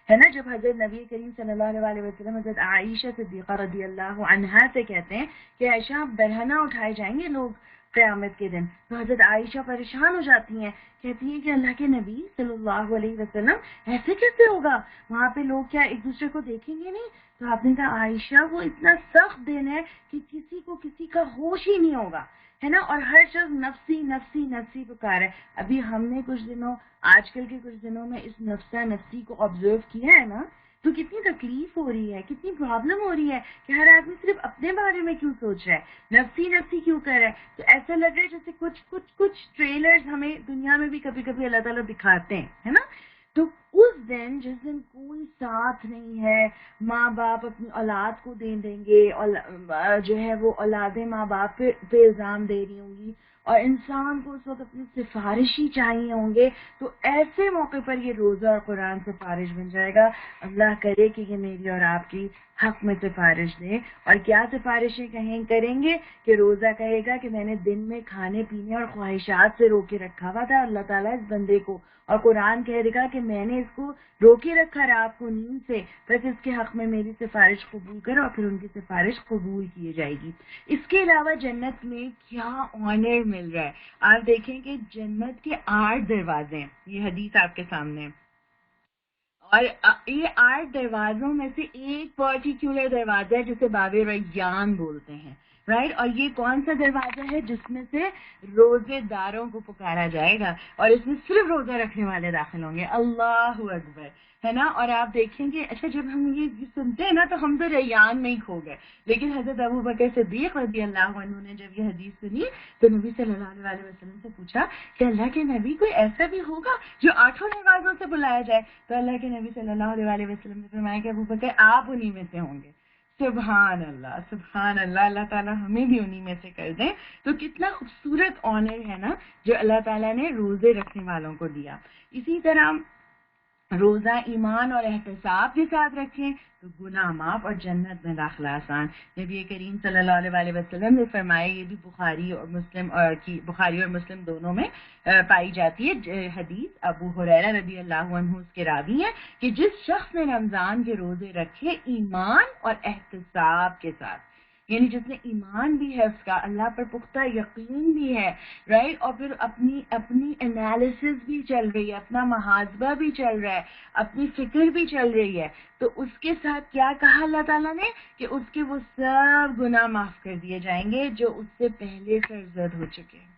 ہے نا؟ جب حضرت نبی کریم صلی اللہ علیہ وسلم حضرت عائشہ صدیقہ رضی اللہ عنہا سے کہتے ہیں کہ عائشہ آپ برہنہ اٹھائے جائیں گے لوگ قیامت کے دن، تو حضرت عائشہ پریشان ہو جاتی ہیں، کہتی ہیں کہ اللہ کے نبی صلی اللہ علیہ وسلم ایسے کیسے ہوگا؟ وہاں پہ لوگ کیا ایک دوسرے کو دیکھیں گے نہیں؟ تو آپ نے کہا عائشہ وہ اتنا سخت دن ہے کہ کسی کو کسی کا ہوش ہی نہیں ہوگا، ہے نا؟ اور ہر شخص نفسی نفسی نفسی پکار ہے۔ ابھی ہم نے آج کل کے کچھ دنوں میں اس نفسا نفسی کو آبزرو کیا ہے نا، تو کتنی تکلیف ہو رہی ہے، کتنی پرابلم ہو رہی ہے کہ ہر آدمی صرف اپنے بارے میں کیوں سوچ رہا ہے، نفسی نفسی کیوں کر رہا ہے۔ تو ایسا لگ رہا ہے جیسے کچھ ٹریلرز ہمیں دنیا میں بھی کبھی کبھی اللہ تعالیٰ دکھاتے ہیں، ہے نا؟ تو اس دن جس دن کوئی ساتھ نہیں ہے، ماں باپ اپنی اولاد کو دیں گے، اور جو ہے وہ اولادیں ماں باپ پہ الزام دے رہی ہوں گی، اور انسان کو اس وقت اپنی سفارشی چاہیے ہوں گے، تو ایسے موقع پر یہ روزہ اور قرآن سفارش بن جائے گا۔ اللہ کرے کہ یہ میری اور آپ کی حق میں سفارش دے۔ اور کیا سفارشیں کریں گے کہ روزہ کہے گا کہ میں نے دن میں کھانے پینے اور خواہشات سے روکے رکھا ہوا تھا اللہ تعالیٰ اس بندے کو، اور قرآن کہے گا کہ میں نے اس کو روکے رکھا رات کو نیند سے، بس اس کے حق میں میری سفارش قبول کرو، اور پھر ان کی سفارش قبول کی جائے گی۔ اس کے علاوہ جنت میں کیا آنر مل رہا ہے، آپ دیکھیں کہ جنت کے 8 دروازے ہیں، یہ حدیث آپ کے سامنے ہے، اور یہ 8 دروازوں میں سے ایک پرٹیکولر دروازہ ہے جسے باب ریان بولتے ہیں، رائٹ؟ اور یہ کون سا دروازہ ہے؟ جس میں سے روزے داروں کو پکارا جائے گا، اور اس میں صرف روزہ رکھنے والے داخل ہوں گے۔ اللہ اکبر، ہے نا؟ اور آپ دیکھیں گے، اچھا جب ہم یہ سنتے ہیں نا تو ہم تو ریان میں ہی کھو گئے، لیکن حضرت ابوبکر صدیق رضی اللہ عنہ نے جب یہ حدیث سنی تو نبی صلی اللہ علیہ وسلم سے پوچھا کہ اللہ کے نبی کوئی ایسا بھی ہوگا جو 8 دروازوں سے بلایا جائے؟ تو اللہ کے نبی صلی اللہ علیہ وسلم نے فرمایا کہ ابوبکر آپ انہی میں سے ہوں گے۔ سبحان اللہ، سبحان اللہ، اللہ تعالیٰ ہمیں بھی انہی میں سے کر دیں۔ تو کتنا خوبصورت آنر ہے نا جو اللہ تعالیٰ نے روزے رکھنے والوں کو دیا۔ اسی طرح روزہ ایمان اور احتساب کے ساتھ رکھیں تو گناہ معاف اور جنت میں داخلہ آسان۔ نبی کریم صلی اللہ علیہ وسلم نے فرمایا، یہ بھی بخاری اور مسلم دونوں میں پائی جاتی ہے حدیث، ابو ہریرہ رضی اللہ عنہ اس کے راوی ہیں کہ جس شخص نے رمضان کے روزے رکھے ایمان اور احتساب کے ساتھ، یعنی جس نے ایمان بھی ہے، اس کا اللہ پر پختہ یقین بھی ہے، رائٹ؟ اور پھر اپنی انالیسس بھی چل رہی ہے، اپنا محاسبہ بھی چل رہا ہے، اپنی فکر بھی چل رہی ہے، تو اس کے ساتھ کیا کہا اللہ تعالیٰ نے کہ اس کے وہ سب گناہ معاف کر دیے جائیں گے جو اس سے پہلے سرزد ہو چکے ہیں۔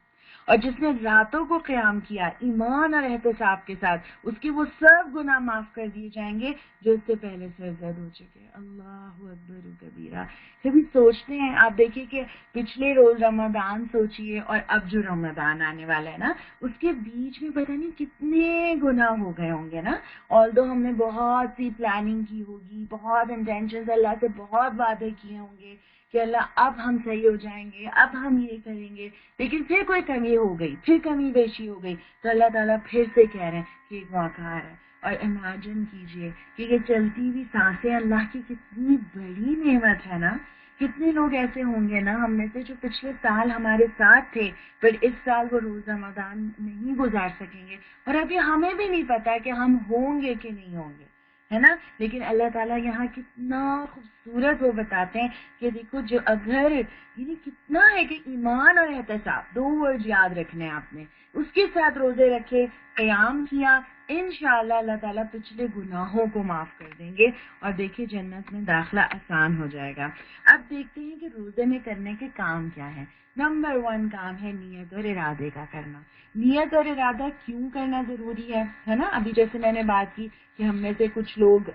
اور جس نے راتوں کو قیام کیا ایمان اور احتساب کے ساتھ، اس کے وہ سب گناہ معاف کر دیے جائیں گے جو اس سے پہلے سرزد ہو چکے ہیں۔ اللہ اکبر کبیرہ۔ کبھی سوچتے ہیں، آپ دیکھیے کہ پچھلے روز رمضان سوچئے اور اب جو رمضان آنے والا ہے نا، اس کے بیچ میں پتہ نہیں کتنے گناہ ہو گئے ہوں گے نا۔ آلدو ہم نے بہت سی پلاننگ کی ہوگی، بہت انٹینشنز اللہ سے بہت وعدے کیے ہوں گے کہ اللہ اب ہم صحیح ہو جائیں گے، اب ہم یہ کریں گے، لیکن پھر کوئی کمی ہو گئی، پھر کمی بیشی ہو گئی، تو اللہ تعالیٰ پھر سے کہہ رہے ہیں کہ ایک موقع آ رہا ہے۔ اور امیجن کیجئے کہ یہ چلتی ہوئی سانسیں اللہ کی کتنی بڑی نعمت ہے نا۔ کتنے لوگ ایسے ہوں گے نا ہم میں سے جو پچھلے سال ہمارے ساتھ تھے، پر اس سال وہ روز رمضان نہیں گزار سکیں گے، اور ابھی ہمیں بھی نہیں پتا کہ ہم ہوں گے کہ نہیں ہوں گے۔ ہے نا. لیکن اللہ تعالیٰ یہاں کتنا خوبصورت وہ بتاتے ہیں کہ دیکھو جو اگر یعنی کتنا ہے کہ ایمان اور احتساب 2 ورڈ یاد رکھنے ہیں آپ نے, اس کے ساتھ روزے رکھے, قیام کیا, انشاءاللہ اللہ تعالیٰ پچھلے گناہوں کو معاف کر دیں گے اور دیکھیں جنت میں داخلہ آسان ہو جائے گا. اب دیکھتے ہیں کہ روزے میں کرنے کے کام کیا ہے. نمبر 1 کام ہے نیت اور ارادے کا کرنا. نیت اور ارادہ کیوں کرنا ضروری ہے نا. ابھی جیسے میں نے بات کی کہ ہم میں سے کچھ لوگ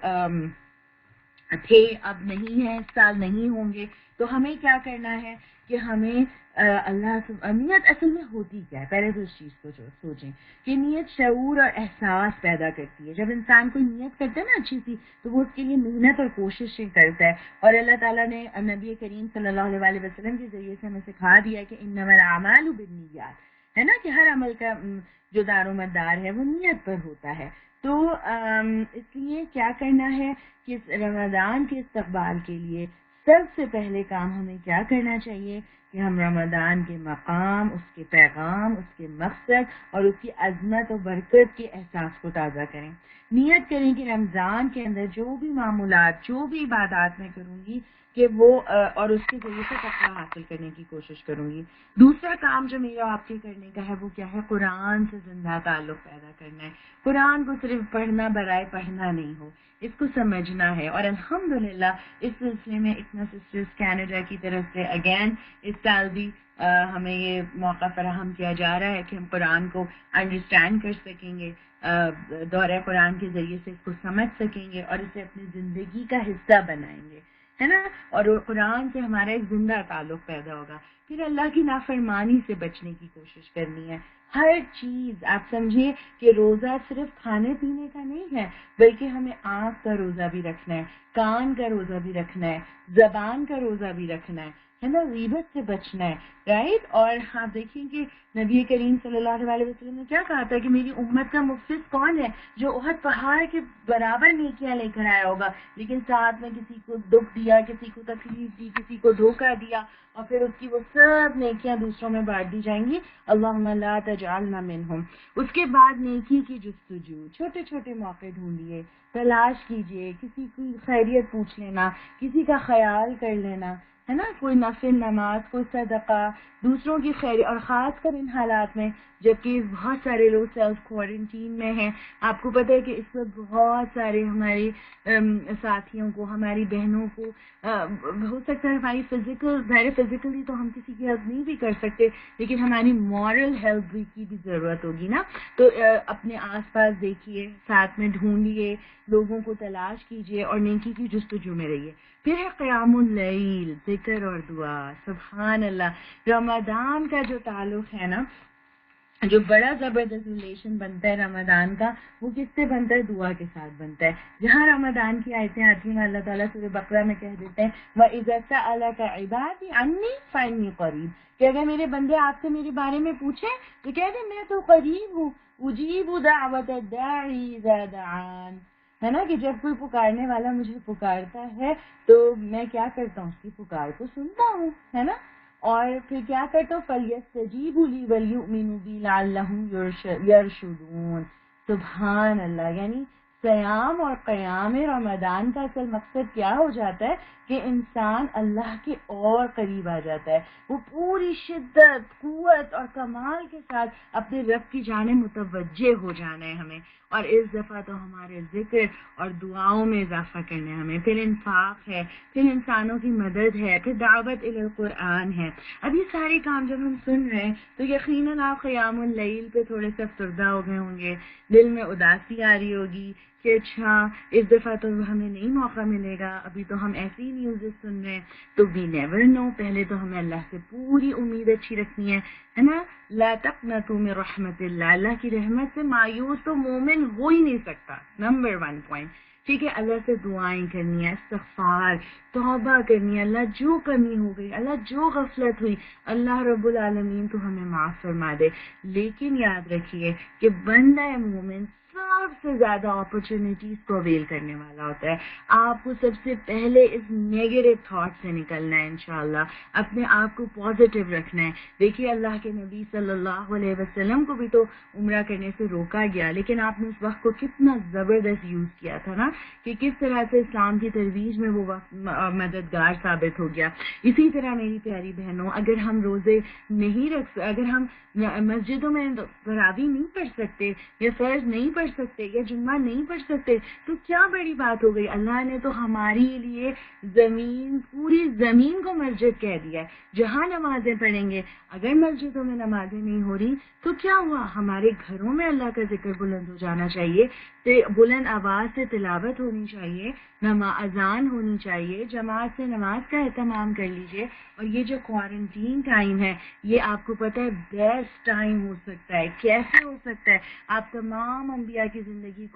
تھے, اب نہیں ہیں, اس سال نہیں ہوں گے, تو ہمیں کیا کرنا ہے کہ ہمیں نیت اصل میں ہوتی کیا ہے. پہلے تو اس چیز کو سوچیں کہ نیت شعور اور احساس پیدا کرتی ہے. جب انسان کوئی نیت کرتا ہے نا اچھی سی, تو وہ اس کے لیے محنت اور کوششیں کرتا ہے. اور اللہ تعالیٰ نے نبی کریم صلی اللہ علیہ وسلم کے ذریعے سے ہمیں سکھا دیا کہ انما الاعمال بالنیات, ہے نا, کہ ہر عمل کا جو دار و مدار ہے وہ نیت پر ہوتا ہے. تو اس لیے کیا کرنا ہے کہ رمضان کے استقبال کے لیے سب سے پہلے کام ہمیں کیا کرنا چاہیے کہ ہم رمضان کے مقام, اس کے پیغام, اس کے مقصد اور اس کی عظمت و برکت کے احساس کو تازہ کریں. نیت کریں کہ رمضان کے اندر جو بھی معمولات, جو بھی عبادات میں کروں گی کہ وہ اور اس کے ذریعے سے تقویٰ حاصل کرنے کی کوشش کروں گی. دوسرا کام جو میرا آپ کے کرنے کا ہے وہ کیا ہے, قرآن سے زندہ تعلق پیدا کرنا ہے. قرآن کو صرف پڑھنا برائے پڑھنا نہیں ہو, اس کو سمجھنا ہے. اور الحمدللہ اس سلسلے میں اتنا سسٹرز کینیڈا کی طرف سے اگین اس سال بھی ہمیں یہ موقع فراہم کیا جا رہا ہے کہ ہم قرآن کو انڈرسٹینڈ کر سکیں گے, دورہ قرآن کے ذریعے سے اس کو سمجھ سکیں گے اور اسے اپنی زندگی کا حصہ بنائیں گے, ہے نا. اور قرآن سے ہمارا ایک زندہ تعلق پیدا ہوگا. پھر اللہ کی نافرمانی سے بچنے کی کوشش کرنی ہے. ہر چیز آپ سمجھیے کہ روزہ صرف کھانے پینے کا نہیں ہے, بلکہ ہمیں آنکھ کا روزہ بھی رکھنا ہے, کان کا روزہ بھی رکھنا ہے, زبان کا روزہ بھی رکھنا ہے نا, غیبت سے بچنا ہے, رائٹ. اور آپ دیکھیں کہ نبی کریم صلی اللہ علیہ وسلم نے کیا کہا تھا کہ میری امت کا مفلس کون ہے, جو احد پہاڑ کے برابر نیکیاں لے کر آیا ہوگا لیکن ساتھ میں کسی کو دکھ دیا, کسی کو تکلیف دی, کسی کو دھوکہ دیا, اور پھر اس کی وہ سب نیکیاں دوسروں میں بانٹ دی جائیں گی. اللہم لا تجعلنا منہم. اس کے بعد نیکی کی جستجو, چھوٹے چھوٹے موقع ڈھونڈیے, تلاش کیجئے, کسی کی خیریت پوچھ لینا, کسی کا خیال کر لینا, ہے نا, کوئی نفل نماز, کوئی صدقہ, دوسروں کی خیر. اور خاص کر ان حالات میں جبکہ بہت سارے لوگ سیلف کوارنٹین میں ہیں. آپ کو پتہ ہے کہ اس وقت بہت سارے ہماری ساتھیوں کو, ہماری بہنوں کو ہو سکتا ہے ہماری فزیکلی تو ہم کسی کی ہیلپ نہیں بھی کر سکتے, لیکن ہماری مورل ہیلپ کی بھی ضرورت ہوگی نا. تو اپنے آس پاس دیکھیے, ساتھ میں ڈھونڈیے, لوگوں کو تلاش کیجیے اور نیکی کی جستجو میں رہیے. پھر ہے قیام اللیل, ذکر اور دعا. سبحان اللہ, رمضان کا جو تعلق ہے نا, جو بڑا زبردست ریلیشن بنتا ہے رمضان کا, وہ کس سے بنتا ہے؟ دعا کے ساتھ بنتا ہے. جہاں رمضان کی آیتیں آتی ہیں اللہ تعالیٰ سورہ بقرہ میں کہہ دیتے ہیں وَإِذَا سَأَلَكَ عِبَادِي عَنِّي فَإِنِّي قَرِيبٌ, کہ اگر میرے بندے آپ سے میرے بارے میں پوچھیں تو کہہ دیں میں تو قریب ہوں, اُجِيبُ دَعْوَةَ الدَّاعِ إِذَا دَعَانِ, ہے نا, کہ جب کوئی پکارنے والا مجھے پکارتا ہے تو میں کیا کرتا ہوں, اس کی پکار کو سنتا ہوں, ہے نا. اور پھر کیا کرتا ہوں, فَلْيَسْتَجِيبُوا لِي وَلْيُؤْمِنُوا بِي لَعَلَّهُمْ يَرْشُدُونَ. سبحان اللہ. یعنی قیام اور قیام رمضان کا اصل مقصد کیا ہو جاتا ہے کہ انسان اللہ کے اور قریب آ جاتا ہے. وہ پوری شدت, قوت اور کمال کے ساتھ اپنے رب کی جانب متوجہ ہو جانا ہے ہمیں. اور اس دفعہ تو ہمارے ذکر اور دعاؤں میں اضافہ کرنا ہے ہمیں. پھر انفاق ہے, پھر انسانوں کی مدد ہے, پھر دعوت الی القرآن ہے. اب یہ سارے کام جب ہم سن رہے ہیں تو یقیناً آپ قیام اللیل پہ تھوڑے سے افسردہ ہو گئے ہوں گے, دل میں اداسی آ رہی ہوگی کہ اچھا اس دفعہ تو ہمیں نہیں موقع ملے گا, ابھی تو ہم ایسی نیوز سن رہے ہیں. تو وی نیور نو, پہلے تو ہمیں اللہ سے پوری امید اچھی رکھنی ہے نا. لا تقنطوا من رحمت اللہ, اللہ کی رحمت سے مایوس تو مومن ہو ہی نہیں سکتا. Number 1 point. ٹھیک ہے, اللہ سے دعائیں کرنی ہے, استغفار, توبہ کرنی ہے. اللہ جو کمی ہو گئی, اللہ جو غفلت ہوئی, اللہ رب العالمین تو ہمیں معاف فرما دے. لیکن یاد رکھیے کہ بندہ مومن سب سے زیادہ اپرچونٹیز کو اویل کرنے والا ہوتا ہے. آپ کو سب سے پہلے اس نیگیٹو تھاٹ سے نکلنا ہے انشاءاللہ. اپنے آپ کو پازیٹیو رکھنا ہے. دیکھیے اللہ کے نبی صلی اللہ علیہ وسلم کو بھی تو عمرہ کرنے سے روکا گیا، لیکن آپ نے اس وقت کو کتنا زبردست یوز کیا تھا نا، کہ کس طرح سے اسلام کی ترویج میں وہ وقت مددگار ثابت ہو گیا. اسی طرح میری پیاری بہنوں، اگر ہم روزے نہیں اگر ہم مسجدوں میں تراویح نہیں پڑھ سکتے یا فرض نہیں پڑھ سکتے یا جمعہ نہیں پڑھ سکتے تو کیا بڑی بات ہو گئی. اللہ نے تو ہمارے لیے پوری زمین کو مسجد کہہ دیا ہے جہاں نمازیں پڑھیں گے. اگر مسجدوں میں نمازیں نہیں ہو رہی تو کیا ہوا، ہمارے گھروں میں اللہ کا ذکر بلند ہو جانا چاہیے، بلند آواز سے تلاوت ہونی چاہیے، اذان ہونی چاہیے، جماعت سے نماز کا اہتمام کر لیجئے. اور یہ جو کوارنٹین ٹائم ہے یہ آپ کو پتہ ہے بیسٹ ٹائم ہو سکتا ہے. کیسے ہو سکتا ہے؟ آپ تمام انبیاء کی زندگی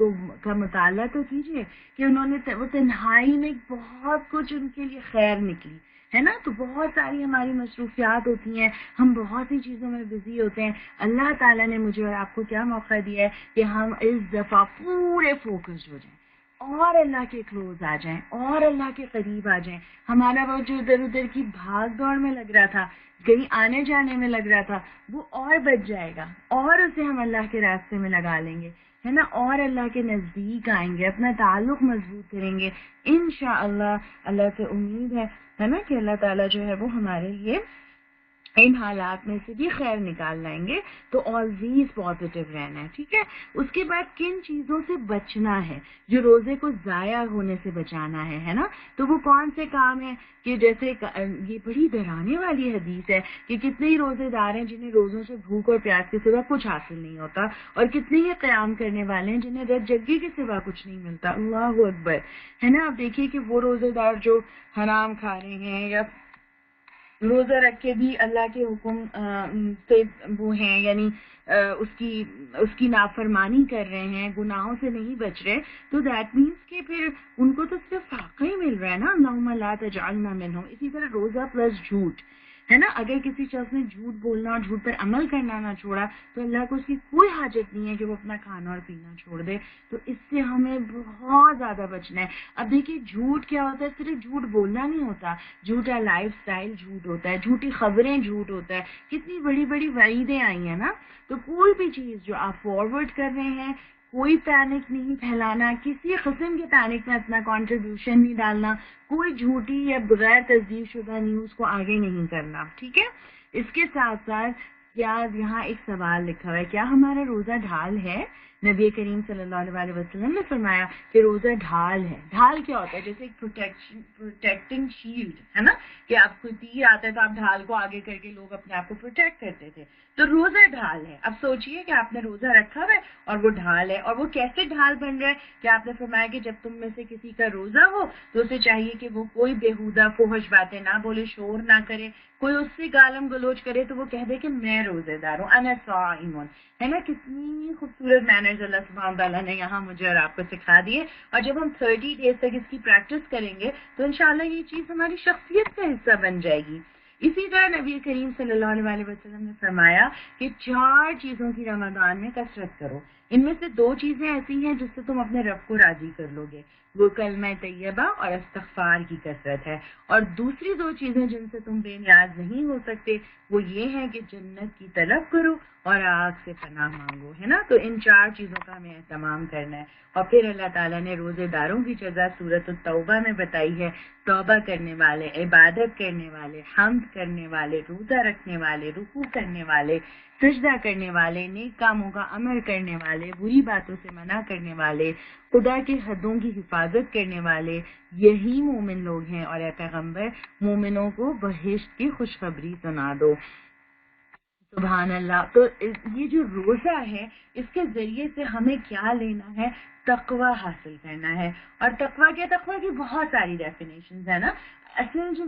کا مطالعہ تو کیجئے کہ انہوں نے وہ تنہائی میں بہت کچھ ان کے لیے خیر نکلی ہے نا. تو بہت ساری ہماری مصروفیات ہوتی ہیں، ہم بہت سی چیزوں میں بزی ہوتے ہیں. اللہ تعالیٰ نے مجھے اور آپ کو کیا موقع دیا ہے کہ ہم اس دفعہ پورے فوکسڈ ہو جائیں اور اللہ کے کلوز آ جائیں اور اللہ کے قریب آ جائیں. ہمارا وہ جو ادھر ادھر کی بھاگ دوڑ میں لگ رہا تھا، کہیں آنے جانے میں لگ رہا تھا، وہ اور بچ جائے گا اور اسے ہم اللہ کے راستے میں لگا لیں گے ہے نا، اور اللہ کے نزدیک آئیں گے، اپنا تعلق مضبوط کریں گے انشاءاللہ. اللہ سے امید ہے نا کہ اللہ تعالیٰ جو ہے وہ ہمارے لیے ان حالات میں سے بھی خیر نکال لائیں گے. تو آلویز پازیٹیو رہنا ہے، ٹھیک ہے. اس کے بعد کن چیزوں سے بچنا ہے جو روزے کو ضائع ہونے سے بچانا ہے نا. تو وہ کون سے کام ہیں کہ جیسے یہ بڑی ڈرانے والی حدیث ہے کہ کتنے ہی روزے دار ہیں جنہیں روزوں سے بھوک اور پیاس کے سوا کچھ حاصل نہیں ہوتا، اور کتنے ہی قیام کرنے والے ہیں جنہیں رات جگے کے سوا کچھ نہیں ملتا. اللہ اکبر ہے نا. آپ دیکھیے کہ وہ روزے دار جو حرام کھا رہے ہیں یا روزہ رکھ کے بھی اللہ کے حکم سے وہ ہیں، یعنی اس کی نافرمانی کر رہے ہیں، گناہوں سے نہیں بچ رہے، تو دیٹ مینس کہ پھر ان کو تو صرف فاقہ ہی مل رہا ہے نا. اللہم لا تجعلنا منہم. اسی طرح روزہ پلس جھوٹ ہے نا. اگر کسی شخص نے جھوٹ بولنا اور جھوٹ پر عمل کرنا نہ چھوڑا تو اللہ کو اس کی کوئی حاجت نہیں ہے کہ وہ اپنا کھانا اور پینا چھوڑ دے. تو اس سے ہمیں بہت زیادہ بچنا ہے. اب دیکھیے جھوٹ کیا ہوتا ہے، صرف جھوٹ بولنا نہیں ہوتا، جھوٹا لائف سٹائل جھوٹ ہوتا ہے، جھوٹی خبریں جھوٹ ہوتا ہے. کتنی بڑی بڑی وعیدیں آئی ہیں نا. تو کوئی بھی چیز جو آپ فارورڈ کر رہے ہیں، کوئی پینک نہیں پھیلانا، کسی قسم کے پینک میں اپنا کنٹریبیوشن نہیں ڈالنا، کوئی جھوٹی یا بغیر تصدیق شدہ نیوز کو آگے نہیں کرنا، ٹھیک ہے. اس کے ساتھ ساتھ کیا یہاں ایک سوال لکھا ہوا ہے، کیا ہمارا روزہ ڈھال ہے؟ نبی کریم صلی اللہ علیہ وسلم نے فرمایا کہ روزہ ڈھال ہے. ڈھال کیا ہوتا ہے؟ جیسے ایک پروٹیکٹنگ شیلڈ ہے نا، کہ آپ کو تیر آتا ہے تو آپ ڈھال کو آگے کر کے لوگ اپنے آپ کو پروٹیکٹ کرتے تھے. تو روزہ ڈھال ہے. اب سوچئے کہ آپ نے روزہ رکھا ہوا ہے اور وہ ڈھال ہے. اور وہ کیسے ڈھال بن رہا ہے کہ آپ نے فرمایا کہ جب تم میں سے کسی کا روزہ ہو تو اسے چاہیے کہ وہ کوئی بےہودہ فحش باتیں نہ بولے، شور نہ کرے. کوئی اس سے گالم گلوچ کرے تو وہ کہہ دے کہ میں روزے دار ہوں، انا صائم ہے نا. کتنی خوبصورت مینرز اللہ سبحانہ تعالیٰ نے یہاں مجھے اور آپ کو سکھا دیے. اور جب ہم 30 ڈیز تک اس کی پریکٹس کریں گے تو انشاءاللہ یہ چیز ہماری شخصیت کا حصہ بن جائے گی. اسی طرح نبی کریم صلی اللہ علیہ وسلم نے فرمایا کہ 4 چیزوں کی رمضان میں کثرت کرو. ان میں سے 2 چیزیں ایسی ہیں جس سے تم اپنے رب کو راضی کر لو گے، وہ کلمہ طیبہ اور استغفار کی کثرت ہے. اور دوسری 2 چیزیں جن سے تم بے نیاز نہیں ہو سکتے وہ یہ ہے کہ جنت کی طلب کرو اور آگ سے پناہ مانگو، ہے نا. تو ان 4 چیزوں کا ہمیں اہتمام کرنا ہے. اور پھر اللہ تعالیٰ نے روزے داروں کی جزا سورۃ التوبہ میں بتائی ہے. توبہ کرنے والے، عبادت کرنے والے، حمد کرنے والے، روزہ رکھنے والے، رکوع کرنے والے، سجدہ کرنے والے، نیک کاموں کا عمل کرنے والے، بری باتوں سے منع کرنے والے، خدا کی حدوں کی حفاظت کرنے والے، یہی مومن لوگ ہیں. اور اے پیغمبر مومنوں کو بہشت کی خوشخبری سنا دو. سبحان اللہ. تو یہ جو روزہ ہے اس کے ذریعے سے ہمیں کیا لینا ہے؟ تقوی حاصل کرنا ہے. اور تقوی کیا؟ تقوی کی بہت ساری ڈیفینیشنز ہیں نا. اصل جو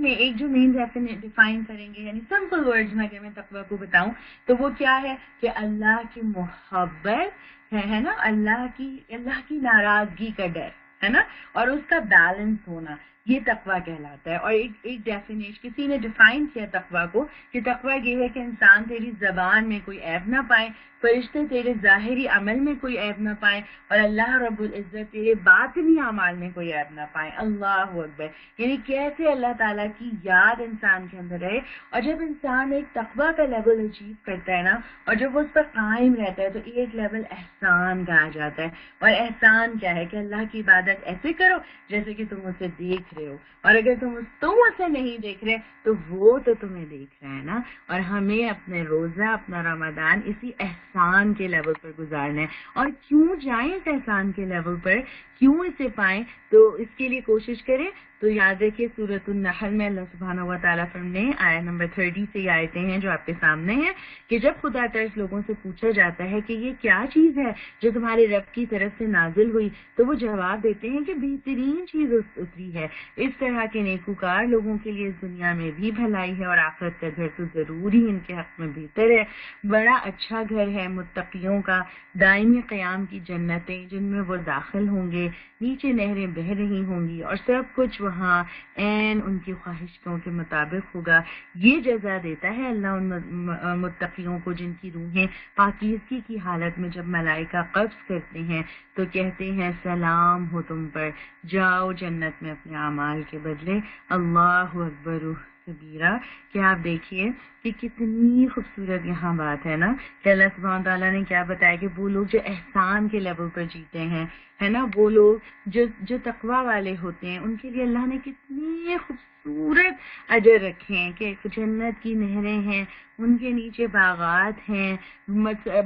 مین ڈیفائن کریں گے، یعنی سمپل ورڈز میں اگر میں تقوی کو بتاؤں تو وہ کیا ہے کہ اللہ کی محبت ہے نا، اللہ کی ناراضگی کا ڈر ہے نا، اور اس کا بیلنس ہونا. یہ تقویٰ کہلاتا ہے. اور ایک ڈیفینیشن کسی نے ڈیفائن کیا تقویٰ کو کہ تقویٰ یہ ہے کہ انسان تیری زبان میں کوئی عیب نہ پائے, فرشتے تیرے ظاہری عمل میں کوئی عیب نہ پائیں, اور اللہ رب العزت تیرے باطنی اعمال میں کوئی عیب نہ پائیں. اللہ اکبر. یعنی کیسے اللہ تعالیٰ کی یاد انسان کے اندر رہے, اور جب انسان ایک تقویٰ کا لیول اچیو کرتا ہے نا, اور جب وہ اس پر قائم رہتا ہے, تو ایک لیول احسان کا آ جاتا ہے. اور احسان کیا ہے کہ اللہ کی عبادت ایسے کرو جیسے کہ تم اسے دیکھ رہے ہو, اور اگر تم اسے نہیں دیکھ رہے تو وہ تو تمہیں دیکھ رہا ہے نا. اور ہمیں اپنے روزہ, اپنا رمضان اسی احسان کے لیول پر گزارنا ہے. اور کیوں جائیں اس احسان کے لیول پر, کیوں اسے پائیں, تو اس کے لیے کوشش کریں. تو یاد رکھیے سورۃ النحل میں اللہ سبحانہ و تعالیٰ فرماتے ہیں, آیت نمبر 30 سے یہ آیتیں ہیں جو آپ کے سامنے ہیں, کہ جب خدا تعالی لوگوں سے پوچھا جاتا ہے کہ یہ کیا چیز ہے جو تمہارے رب کی طرف سے نازل ہوئی, تو وہ جواب دیتے ہیں کہ بہترین چیز اتری ہے. اس طرح کے نیکوکار لوگوں کے لیے اس دنیا میں بھی بھلائی ہے, اور آخرت کا گھر تو ضرور ہی ان کے حق میں بہتر ہے. بڑا اچھا گھر ہے متقیوں کا, دائمی قیام کی جنتیں جن میں وہ داخل ہوں گے, نیچے نہریں بہہ رہی ہوں گی, اور سب کچھ وہاں عین ان کی خواہشوں کے مطابق ہوگا. یہ جزا دیتا ہے اللہ ان متقیوں کو جن کی روحیں پاکیزگی کی حالت میں جب ملائکہ قبض کرتے ہیں تو کہتے ہیں سلام ہو تم پر, جاؤ جنت میں اپنے اعمال کے بدلے. اللہ اکبر کبیرہ. کہ آپ دیکھیے کہ کتنی خوبصورت یہاں بات ہے نا, کہ اللہ سبحانہ تعالیٰ نے کیا بتایا کہ وہ لوگ جو احسان کے لیول پر جیتے ہیں, ہے نا, وہ لوگ جو تقویٰ والے ہوتے ہیں, ان کے لیے اللہ نے کتنی خوبصورت اجر رکھے ہیں کہ جنت کی نہریں ہیں, ان کے نیچے باغات ہیں,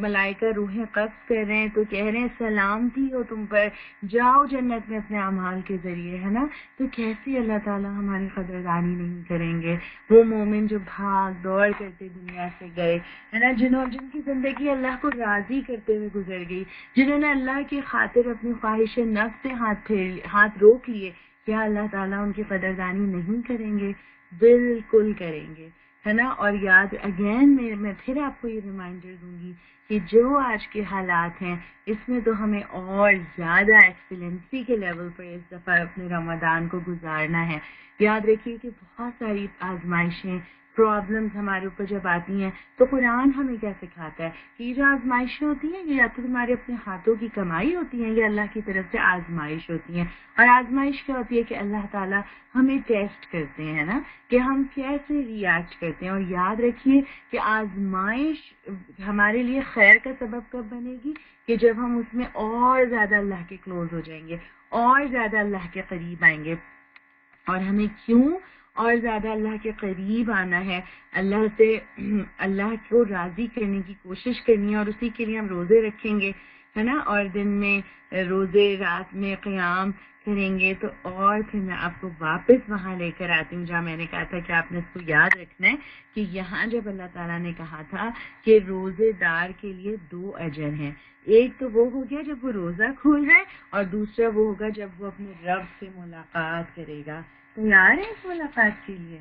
ملائکہ روحیں قبض کر رہے ہیں تو کہہ رہے ہیں سلامتی ہو تم پر, جاؤ جنت میں اپنے اعمال کے ذریعے, ہے نا. تو کیسی اللہ تعالیٰ ہماری قدردانی نہیں کریں گے. وہ مومن جو بھاگ دوڑ کرتے دنیا سے گئے, ہے نا, جن کی زندگی اللہ کو راضی کرتے ہوئے گزر گئی, جنہوں نے اللہ کی خاطر اپنی خواہش نفس سے ہاتھ روک لیے, کیا اللہ تعالیٰ ان کی قدردانی نہیں کریں گے؟ بالکل کریں گے, ہے نا. اور یاد اگین میں پھر آپ کو یہ ریمائنڈر دوں گی کہ جو آج کے حالات ہیں اس میں تو ہمیں اور زیادہ ایکسیلنسی کے لیول پر اس دفعہ اپنے رمضان کو گزارنا ہے. یاد رکھیے کہ بہت ساری آزمائشیں, پرابلمز ہمارے اوپر جب آتی ہیں تو قرآن ہمیں کیا سکھاتا ہے کہ یہ جو آزمائشیں ہوتی ہیں یہ یا تو تمہارے اپنے ہاتھوں کی کمائی ہوتی ہیں یا اللہ کی طرف سے آزمائش ہوتی ہیں. اور آزمائش کیا ہوتی ہے کہ اللہ تعالیٰ ہمیں ٹیسٹ کرتے ہیں نا, کہ ہم کیسے ری ایکٹ کرتے ہیں. اور یاد رکھیے کہ آزمائش ہمارے لیے خیر کا سبب کب بنے گی, کہ جب ہم اس میں اور زیادہ اللہ کے کلوز ہو جائیں گے, اور زیادہ اللہ کے قریب آئیں گے. اور ہمیں کیوں اور زیادہ اللہ کے قریب آنا ہے, اللہ سے اللہ کو راضی کرنے کی کوشش کرنی ہے, اور اسی کے لیے ہم روزے رکھیں گے, ہے نا, اور دن میں روزے, رات میں قیام کریں گے. تو اور پھر میں آپ کو واپس وہاں لے کر آتی ہوں جہاں میں نے کہا تھا کہ آپ نے اس کو یاد رکھنا ہے کہ یہاں جب اللہ تعالیٰ نے کہا تھا کہ روزے دار کے لیے 2 اجر ہیں, ایک تو وہ ہو گیا جب وہ روزہ کھول رہا ہے, اور دوسرا وہ ہوگا جب وہ اپنے رب سے ملاقات کرے گا. تیار ہے اس ملاقات کے لیے؟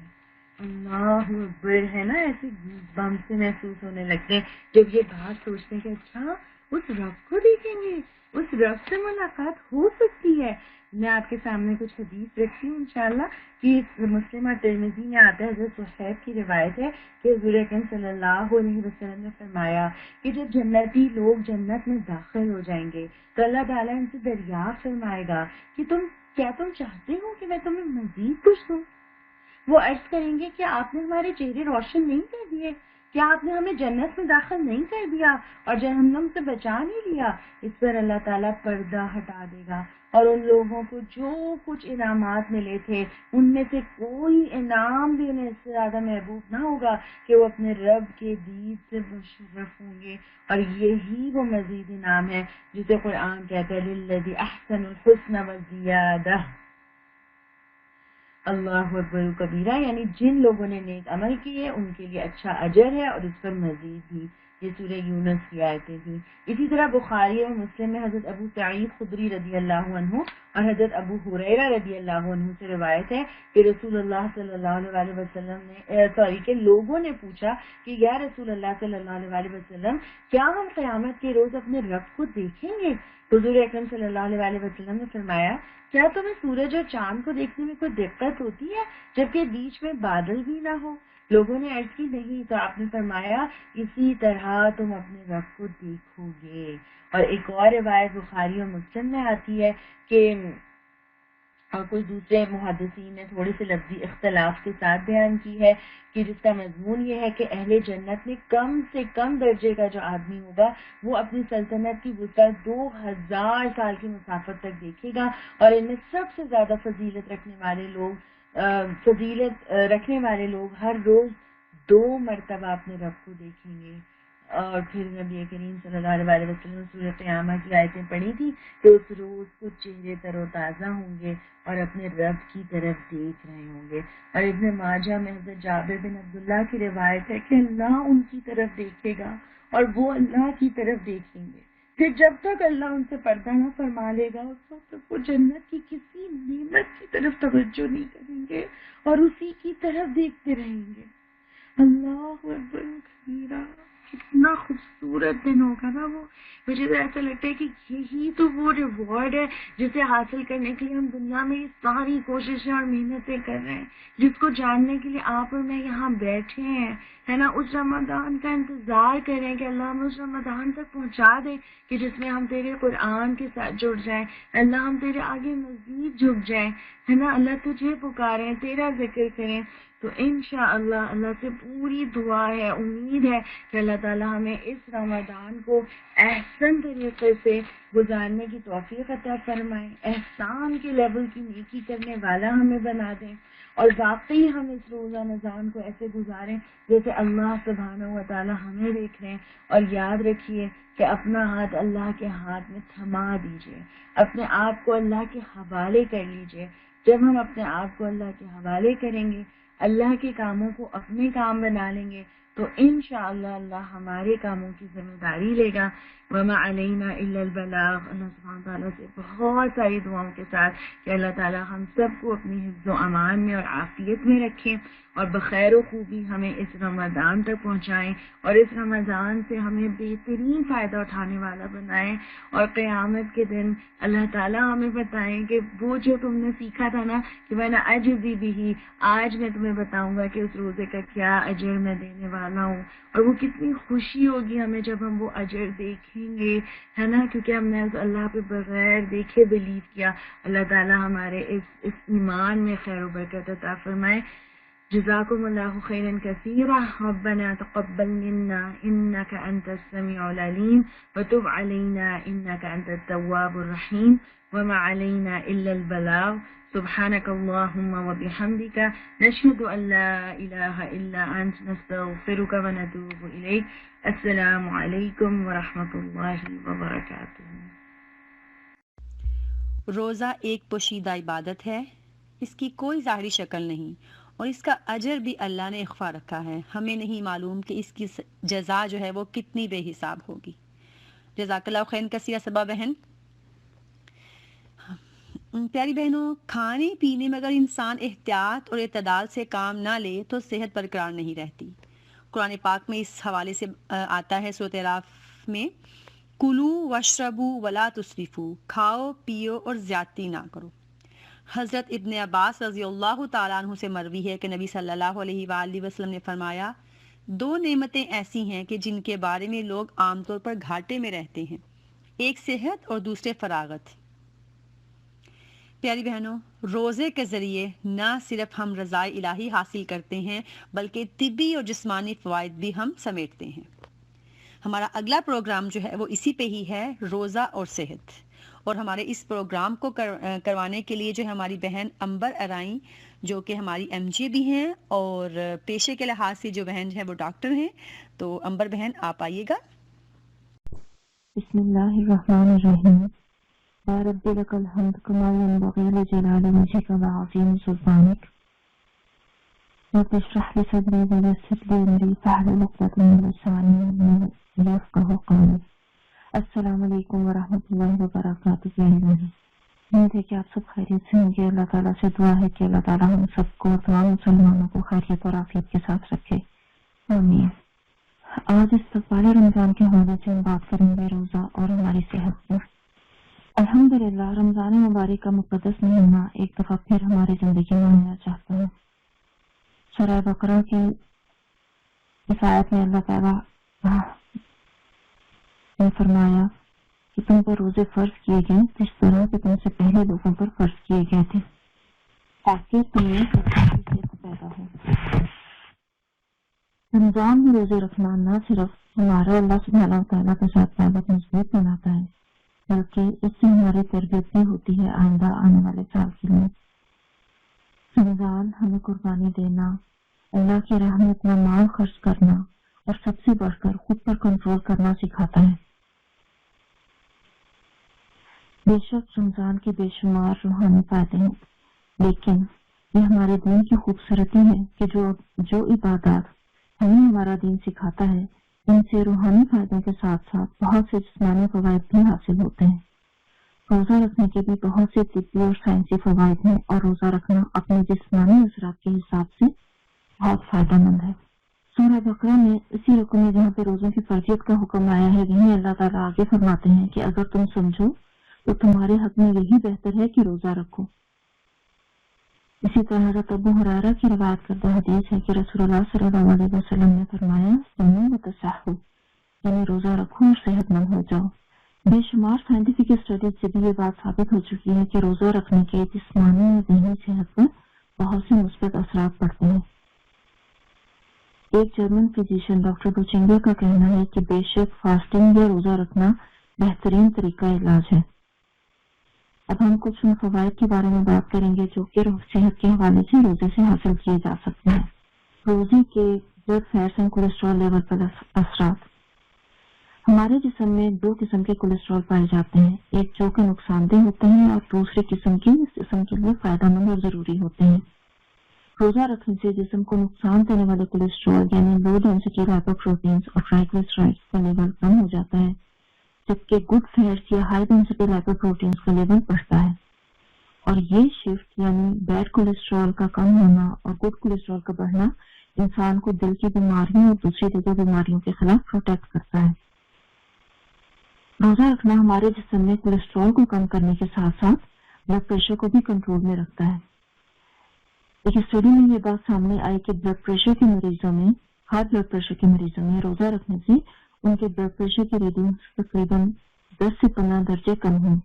اللہ اکبر, ہے نا. ایسے بم سے محسوس ہونے لگتے ہیں جب یہ بات سوچتے ہیں کہ اچھا اس رب کو دیکھیں گے, اس رب سے ملاقات ہو سکتی ہے. میں آپ کے سامنے کچھ حدیث رکھتی ہوں انشاءاللہ, کہ مسلم ترمذی میں آتا ہے, حضرت صہیب کی روایت ہے کہ حضور اکرم صلی اللہ علیہ وسلم نے فرمایا کہ جب جنتی لوگ جنت میں داخل ہو جائیں گے تو اللہ تعالیٰ ان سے دریافت فرمائے گا کہ کیا تم چاہتے ہو کہ میں تمہیں مزید کچھ دوں؟ وہ عرض کریں گے کہ آپ نے ہمارے چہرے روشن نہیں کر دیے, کیا آپ نے ہمیں جنت میں داخل نہیں کر دیا اور جہنم سے بچا نہیں لیا؟ اس پر اللہ تعالیٰ پردہ ہٹا دے گا, اور ان لوگوں کو جو کچھ انعامات ملے تھے ان میں سے کوئی انعام بھی انہیں اس سے زیادہ محبوب نہ ہوگا کہ وہ اپنے رب کے دید سے مشرف ہوں گے. اور یہی وہ مزید انعام ہے جسے قرآن کہتا ہے للذی احسن الحسن وزیادہ. اللہ اکبر کبیرہ, یعنی جن لوگوں نے نیک عمل کیے ان کے لیے اچھا اجر ہے اور اس پر مزید بھی. یہ سورہ یونس کی آیتیں تھیں. اسی طرح بخاری اور مسلم میں حضرت ابو سعید خدری رضی اللہ عنہ اور حضرت ابو ہریرہ رضی اللہ عنہ سے روایت ہے کہ رسول اللہ صلی اللہ علیہ وسلم نے کہ لوگوں نے پوچھا کہ یا رسول اللہ صلی اللہ علیہ وسلم کیا ہم قیامت کے روز اپنے رب کو دیکھیں گے؟ حضور اکرم صلی اللہ علیہ وسلم نے فرمایا کیا تمہیں سورج اور چاند کو دیکھنے میں کوئی دقت ہوتی ہے جبکہ بیچ میں بادل بھی نہ ہو؟ لوگوں نے عرض کی نہیں، تو آپ نے فرمایا اسی طرح تم اپنے رب کو دیکھو گے. اور ایک اور روایت بخاری اور مسلم میں آتی ہے کہ اور کوئی دوسرے محدثین نے تھوڑے سے لفظی اختلاف کے ساتھ بیان کی ہے کہ جس کا مضمون یہ ہے کہ اہل جنت میں کم سے کم درجے کا جو آدمی ہوگا وہ اپنی سلطنت کی وسعت 2000 سال کی مسافت تک دیکھے گا، اور ان میں سب سے زیادہ فضیلت رکھنے والے لوگ ہر روز 2 مرتبہ اپنے رب کو دیکھیں گے. اور پھر نبی کریم صلی اللہ علیہ وسلم سورہ قیامہ کی آیتیں پڑھی تھی کہ اس روز کچھ چہرے تر و تازہ ہوں گے اور اپنے رب کی طرف دیکھ رہے ہوں گے. اور ابن ماجہ میں حضرت جابر بن عبداللہ کی روایت ہے کہ اللہ ان کی طرف دیکھے گا اور وہ اللہ کی طرف دیکھیں گے. پھر جب تک اللہ ان سے پردہ نہ فرما لے گا اس وقت تک وہ جنت کی کسی نعمت کی طرف توجہ نہیں کریں گے اور اسی کی طرف دیکھتے رہیں گے. اللہ اکبر کبیرہ. کتنا خوبصورت دن ہوگا نا وہ. مجھے تو ایسا لگتا ہے کہ یہی تو وہ ریوارڈ ہے جسے حاصل کرنے کے لیے ہم دنیا میں یہ ساری کوششیں اور محنتیں کر رہے ہیں، جس کو جاننے کے لیے آپ اور میں یہاں بیٹھے ہیں، ہے نا. اس رمضان کا انتظار کریں کہ اللہ ہم اس رمضان تک پہنچا دے کہ جس میں ہم تیرے قرآن کے ساتھ جڑ جائیں، اللہ ہم تیرے آگے مزید جھک جائیں، ہے نا. اللہ تجھے پکاریں، تیرا ذکر کریں. تو انشاءاللہ اللہ سے پوری دعا ہے، امید ہے کہ اللہ تعالی ہمیں اس رمضان کو احسن طریقے سے گزارنے کی توفیق عطا فرمائیں، احسان کے لیول کی نیکی کرنے والا ہمیں بنا دیں، اور واقعی ہم اس روزہ رمضان کو ایسے گزاریں جیسے اللہ سبحانہ و تعالی ہمیں دیکھ رہے ہیں. اور یاد رکھیے کہ اپنا ہاتھ اللہ کے ہاتھ میں تھما دیجئے، اپنے آپ کو اللہ کے حوالے کر لیجئے. جب ہم اپنے آپ کو اللہ کے حوالے کریں گے، اللہ کے کاموں کو اپنے کام بنا لیں گے، تو انشاءاللہ اللہ ہمارے کاموں کی ذمہ داری لے گا. وما علینا الا البلاغ. اللہ سبحانہ تعالیٰ سے بہت ساری دعاؤں کے ساتھ کہ اللہ تعالیٰ ہم سب کو اپنی حفظ و امان میں اور عافیت میں رکھیں اور بخیر و خوبی ہمیں اس رمضان تک پہنچائیں، اور اس رمضان سے ہمیں بہترین فائدہ اٹھانے والا بنائیں. اور قیامت کے دن اللہ تعالیٰ ہمیں بتائیں کہ وہ جو تم نے سیکھا تھا نا کہ میں نے اجزی بھی، آج میں تمہیں بتاؤں گا کہ اس روزے کا کیا اجر میں دینے والا ہوں. اور وہ کتنی خوشی ہوگی ہمیں جب ہم وہ اجر دیکھیں گے، ہے نا، کیونکہ ہم نے اس اللہ پہ بغیر دیکھے بلیو کیا. اللہ تعالیٰ ہمارے اس ایمان میں خیر و برکت عطا فرمائے. جزاکم اللہ خیرا کثیرا. ربنا تقبل منا انك انت السميع العليم وتب علينا انك انت التواب الرحيم وما علينا الا البلاغ. سبحانك اللهم وبحمدك نشهد ان لا اله الا انت نستغفرك ونتوب اليك. السلام علیکم ورحمۃ اللہ وبرکاتہ. روزہ ایک پوشیدہ عبادت ہے، اس کی کوئی ظاہری شکل نہیں، اور اس کا اجر بھی اللہ نے اخفا رکھا ہے. ہمیں نہیں معلوم کہ اس کی جزا جو ہے وہ کتنی بے حساب ہوگی. جزاک اللہ خیر کثیر. صبا بہن، پیاری بہنوں، کھانے پینے میں اگر انسان احتیاط اور اعتدال سے کام نہ لے تو صحت برقرار نہیں رہتی. قرآن پاک میں اس حوالے سے آتا ہے سورۃ اعراف میں، کلو واشربو ولا تسرفو، کھاؤ پیو اور زیادتی نہ کرو. حضرت ابن عباس رضی اللہ تعالیٰ عنہ سے مروی ہے کہ نبی صلی اللہ علیہ وآلہ وسلم نے فرمایا، 2 نعمتیں ایسی ہیں کہ جن کے بارے میں لوگ عام طور پر گھاٹے میں رہتے ہیں، ایک صحت اور دوسرے فراغت. پیاری بہنوں، روزے کے ذریعے نہ صرف ہم رضائے الہی حاصل کرتے ہیں بلکہ طبی اور جسمانی فوائد بھی ہم سمیٹتے ہیں. ہمارا اگلا پروگرام جو ہے وہ اسی پہ ہی ہے، روزہ اور صحت. اور ہمارے اس پروگرام کو کروانے کے لیے جو ہے ہماری بہن امبر ارائیں، جو کہ ہماری ایم جے بھی ہیں اور پیشے کے لحاظ سے جو بہن ہے وہ ڈاکٹر ہیں. تو امبر بہن آپ آئیے گا. بسم اللہ الرحمن الرحیم. یا رب لک الحمد کما ينبغي لجلال وجهك وعظیم سلطانک. رب اشرح لي صدری ويسر لي امری واحلل عقدۃ من لسانی يفقهوا قولي. السلام علیکم ورحمۃ اللہ وبرکاتہ. امید ہے کہ آپ سب خیریت سے ہوں گے. اللہ تعالیٰ سے دعا ہے کہ اللہ تعالیٰ ہم سب کو تمام مسلمانوں کو خیریت اور عافیت کے ساتھ رکھے. آمین. آج استقبال رمضان کے حوالے سے ہم بات کریں گے روزہ اور ہماری صحت پر. الحمدللہ رمضان مبارک کا مقدس مہینہ ایک دفعہ پھر ہماری زندگی میں آنا چاہتا ہے. سورہ بقرہ کی اس آیت میں اللہ تعالیٰ نے فرمایا کہ تم پر روزے فرض کیے گئے جس طرح کہ تم سے پہلے لوگوں پر فرض کیے گئے تھے تاکہ تم میں پیدا ہو. رمضان میں روزے رکھنا نہ صرف ہمارا اللہ سبحانہ وتعالیٰ کے ساتھ تعلق مضبوط بناتا ہے بلکہ اس سے ہماری تربیت بھی ہوتی ہے آئندہ آنے والے سال کے لیے. رمضان ہمیں قربانی دینا، اللہ کی راہ میں اپنا مال خرچ کرنا اور سب سے بڑھ کر خود پر کنٹرول کرنا سکھاتا ہے. بے شک رمضان کے بے شمار روحانی فائدے ہیں، لیکن یہ ہمارے دین کی خوبصورتی ہے کہ جو عبادات ہمیں ہمارا دین سکھاتا ہے ان سے روحانی فائدوں کے ساتھ ساتھ بہت سے جسمانی فوائد بھی حاصل ہوتے ہیں. روزہ رکھنے کے بھی بہت سے طبی اور سائنسی فوائد ہیں اور روزہ رکھنا اپنے جسمانی اثرات کے حساب سے بہت فائدہ مند ہے. سورہ بقرہ میں اسی رکو میں جہاں پہ روزوں کی فرضیت کا حکم آیا ہے وہیں اللہ تعالیٰ آگے فرماتے ہیں کہ اگر تم سمجھو تو تمہارے حق میں یہی بہتر ہے کہ روزہ رکھو. اسی طرح حضرت ابو ہریرہ کی روایت کردہ حدیث ہے کہ رسول اللہ صلی اللہ علیہ وسلم نے فرمایا سمو وتصحوا، یعنی روزہ رکھو اور صحت مند ہو جاؤ. بے شمار سائنٹیفک اسٹڈیز سے بھی یہ بات ثابت ہو چکی ہے کہ روزہ رکھنے کے جسمانی اور ذہنی صحت پر بہت سے مثبت اثرات پڑتے ہیں. ایک جرمن فزیشین ڈاکٹر بوچنگر کا کہنا ہے کہ بے شک فاسٹنگ یا روزہ رکھنا بہترین طریقہ علاج ہے. اب ہم کچھ ان فوائد کے بارے میں بات کریں گے جو کہ صحت کے حوالے سے روزے سے حاصل کیے جا سکتے ہیں. روزے کے بلڈ فیٹس اور کولیسٹرول لیول پر اثرات. ہمارے جسم میں دو قسم کے کولیسٹرول پائے جاتے ہیں، ایک جو کہ نقصان دہ ہوتے ہیں اور دوسری قسم کے جسم کے لیے فائدہ مند اور ضروری ہوتے ہیں. روزہ رکھنے سے جسم کو نقصان دینے والے کولیسٹرول یعنی لو ڈینسٹی لائپوپروٹینز اور ٹرائیگلیسرائڈز کا لیول کم ہو جاتا ہے، جبکہ گڈ فیٹس یا ہائی ڈینسٹی لائپوپروٹینز کا لیول بڑھتا ہے. اور یہ شفٹ یعنی بیڈ کولیسٹرول کا کم ہونا اور گڈ کولیسٹرول کا بڑھنا انسان کو دل کی بیماریوں اور دوسری دیگر بیماریوں کے خلاف پروٹیکٹ کرتا ہے. روزہ رکھنا ہمارے جسم میں کولیسٹرول کو کم کرنے کے ساتھ ساتھ بلڈ پریشر کو بھی کنٹرول میں رکھتا ہے. ایک اسٹڈی میں یہ بات سامنے آئی کہ بلڈ پریشر کے مریضوں میں ہائی بلڈ پریشر کے مریضوں میں روزہ رکھنے سے ان کے بلڈ پریشر کی ریڈنگ تقریباً 10 سے 15 درجے کم ہوئی.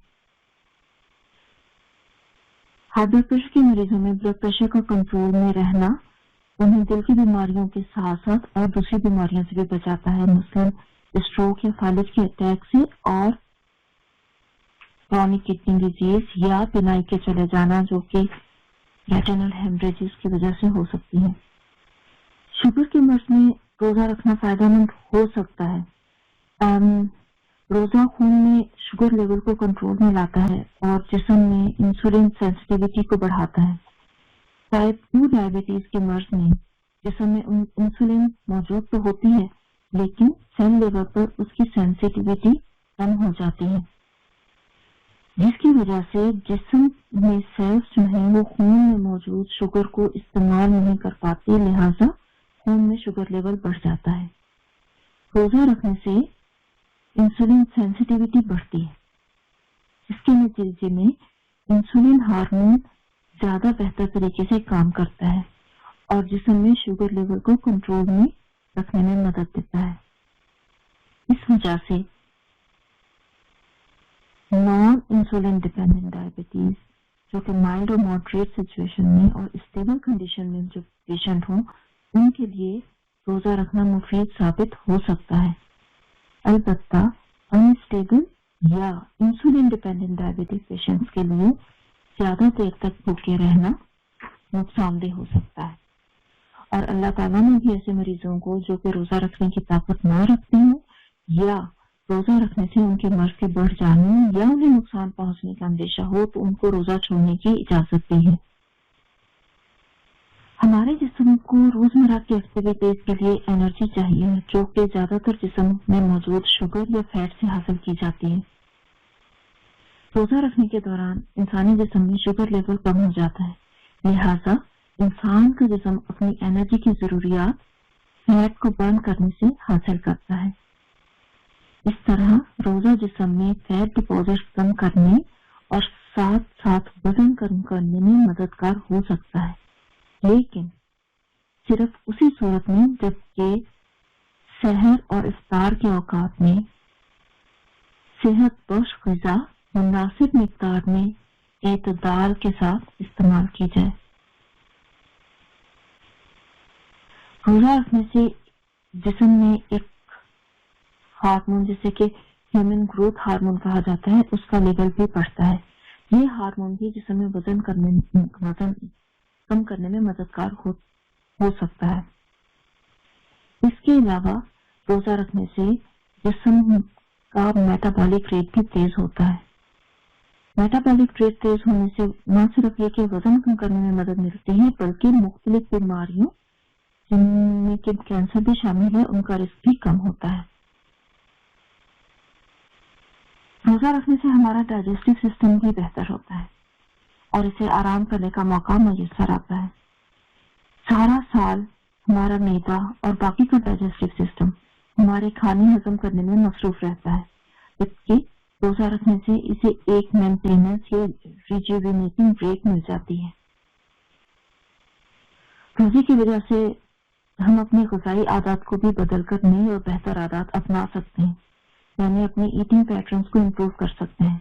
ہائی بلڈ پریشر کے مریضوں میں بلڈ پریشر کا کنٹرول میں رہنا انہیں دل کی بیماریوں کے ساتھ ساتھ اور دوسری بیماریوں سے بھی بچاتا ہے، مثلا اسٹروک یا فالج کے اٹیک سے اور کرونک کڈنی ڈیزیز یا بینائی کے چلے جانا جو کہ ریٹینل ہیمریجز کی وجہ سے ہو سکتی ہے. شوگر کے مرض میں روزہ رکھنا فائدہ مند ہو سکتا ہے. روزہ خون میں شوگر لیول کو کنٹرول میں لاتا ہے اور جسم میں انسولین سینسٹیویٹی کو بڑھاتا ہے. ٹائپ 2 ڈائبٹیز کے مرض میں جسم میں انسولین موجود تو ہوتی ہے لیکن سیل لیول پر اس کی سینسٹیویٹی کم ہو جاتی ہے، جس کی وجہ سے جسم میں سیلز جو ہیں وہ خون میں موجود شوگر کو استعمال نہیں کر پاتی، لہذا خون میں شوگر لیول بڑھ جاتا ہے. روزہ رکھنے سے انسولین سینسٹیویٹی بڑھتی ہے، جس کے نتیجے میں انسولین ہارمون زیادہ بہتر طریقے سے کام کرتا ہے اور جسم میں شوگر لیول کو کنٹرول میں رکھنے میں مدد دیتا ہے. اس وجہ سے نان انسولین ڈیپینڈنٹ ڈائبٹیز جو کہ مائلڈ اور ماڈریٹ سچویشن میں اور اسٹیبل کنڈیشن میں جو پیشنٹ ہوں ان کے لیے روزہ رکھنا مفید ثابت ہو سکتا ہے. البتہ انسٹیبل یا انسولین ڈیپینڈنٹ ڈائبٹیز پیشنٹس کے لیے زیادہ دیر تک بھوکے رہنا نقصان دہ ہو سکتا ہے. اور اللہ تعالیٰ نے بھی ایسے مریضوں کو جو کہ روزہ رکھنے کی طاقت نہ رکھتے ہوں یا روزہ رکھنے سے ان کے مرض کے بڑھ جانے یا انہیں نقصان پہنچنے کا اندیشہ ہو تو ان کو روزہ چھوڑنے کی اجازت دی ہے. ہمارے جسم کو روزمرہ کی ایکٹیویٹیز کے لیے انرجی چاہیے جو کہ زیادہ تر جسم میں موجود شوگر یا فیٹ سے حاصل کی جاتی ہے۔ روزہ رکھنے کے دوران انسانی جسم میں شوگر لیول کم ہو جاتا ہے، لہذا انسان کا جسم اپنی انرجی کی ضروریات فیٹ کو برن کرنے سے حاصل کرتا ہے۔ اس طرح روزہ جسم میں فیٹ ڈپازٹ کم کرنے اور ساتھ ساتھ وزن کم کرنے میں مددگار ہو سکتا ہے، لیکن صرف اسی صورت میں جبکہ سحر اور افطار کے اوقات میں صحت بخش غذا مناسب مقدار میں اعتدال کے ساتھ استعمال کی جائے۔ روزہ رکھنے سے جسم میں ایک ہارمون جسے کہ ہیومن گروتھ ہارمون کہا جاتا ہے اس کا لیول بھی بڑھتا ہے۔ یہ ہارمون بھی جسم میں وزن کم کرنے میں مددگار ہو سکتا ہے۔ اس کے علاوہ روزہ رکھنے سے جسم کا میٹابولک ریٹ بھی تیز ہوتا ہے۔ میٹابولک ریٹ تیز ہونے سے نہ صرف یہ کہ وزن کم کرنے میں مدد ملتی ہے بلکہ مختلف بیماریوں جن میں کہ کینسر بھی شامل ہے ان کا رسک بھی کم ہوتا ہے۔ روزہ رکھنے سے ہمارا ڈائجسٹو سسٹم بھی بہتر ہوتا ہے اور اسے آرام کرنے کا موقع میسر آتا ہے۔ سارا سال ہمارا معدہ اور باقی کا ڈائجسٹو سسٹم ہمارے کھانے ہضم کرنے میں مصروف رہتا ہے، جبکہ روزہ رکھنے سے اسے ایک مینٹیننس یا ریجوینیٹنگ بریک مل جاتی ہے۔ روزے کی وجہ سے ہم اپنی غذائی عادات کو بھی بدل کر نئی اور بہتر عادات اپنا سکتے ہیں، یعنی اپنے ایٹنگ پیٹرنز کو امپروو کر سکتے ہیں۔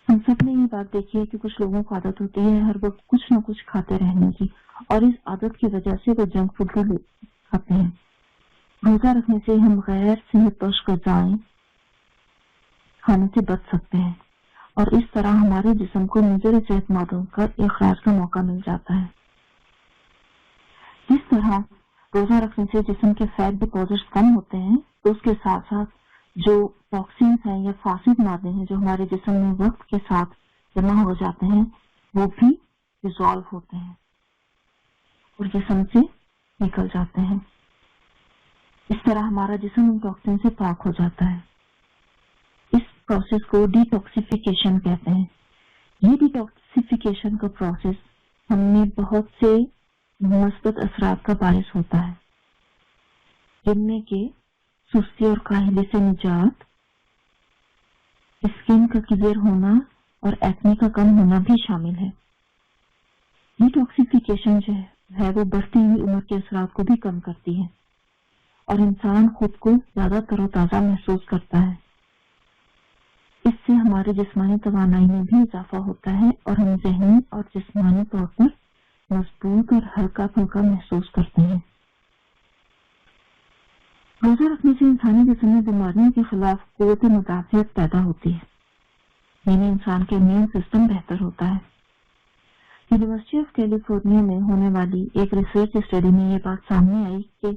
ہم سب نے یہ بات دیکھی ہے کہ کچھ لوگوں کو عادت ہوتی ہے ہر وقت کچھ نہ کچھ کھاتے رہنے کی، اور اس عادت کی وجہ سے وہ جنک فوڈ بھی کھاتے ہیں۔ روزہ رکھنے سے ہم غیر صحت بخش غذائیں کھانے سے بچ سکتے ہیں اور اس طرح ہمارے جسم کو مضر صحت مادوں کا اخراج کا موقع مل جاتا ہے۔ جس طرح روزہ رکھنے سے جسم کے فیٹ ڈپازٹ کم ہوتے ہیں تو اس کے ساتھ ساتھ جو ٹاکسینز ہیں یا فاسد مادے ہیں جو ہمارے جسم میں وقت کے ساتھ جمع ہو جاتے ہیں وہ بھی ڈیزالو ہوتے ہیں اور جسم سے نکل جاتے ہیں۔ اس طرح ہمارا جسم ان ٹاکسین سے پاک ہو جاتا ہے۔ اس پروسیس کو ڈی ٹاکسیفیکیشن کہتے ہیں۔ یہ ڈی ٹاکسیفیکیشن کا پروسیس ہم میں بہت سے مثبت اثرات کا باعث ہوتا ہے، جن میں کہ سستی اور کاہلی سے نجات، اسکن کا کلیئر ہونا اور ایکنی کا کم ہونا بھی شامل ہے۔ ڈی ٹاکسیفیکیشن جو ہے وہ بڑھتی ہوئی عمر کے اثرات کو بھی کم کرتی ہے اور انسان خود کو زیادہ تر و تازہ محسوس کرتا ہے۔ اس سے ہمارے جسمانی توانائی میں بھی اضافہ ہوتا ہے اور ہم ذہنی اور جسمانی طور پر مضبوط اور ہلکا پھلکا محسوس کرتے ہیں۔ روزہ رکھنے سے انسانی جسم میں بیماریوں کے خلاف قوت مدافعت پیدا ہوتی ہے، یعنی انسان کے امیون سسٹم بہتر ہوتا ہے۔ یونیورسٹی آف کیلیفورنیا میں ہونے والی ایک ریسرچ اسٹڈی میں یہ بات سامنے آئی کہ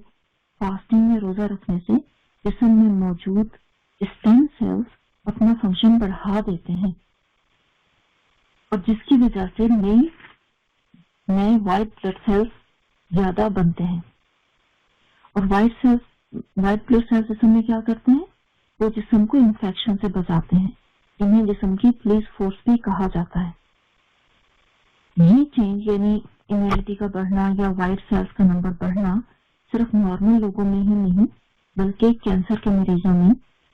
فاسٹنگ میں روزہ رکھنے سے جسم میں موجود اسٹیم سیلز اپنا فنکشن بڑھا دیتے ہیں اور جس کی وجہ سے نئے وائٹ بلڈ سیلز زیادہ بنتے ہیں، اور وائٹ بلڈ سیلز جسم میں کیا کرتے ہیں، وہ جسم کو انفیکشن سے بچاتے ہیں، انہیں جسم کی پولیس فورس بھی کہا جاتا ہے۔ یہ چینج یعنی امیونٹی کا بڑھنا یا وائٹ سیلز کا نمبر بڑھنا صرف نارمل لوگوں میں ہی نہیں بلکہ کینسر کے مریضوں میں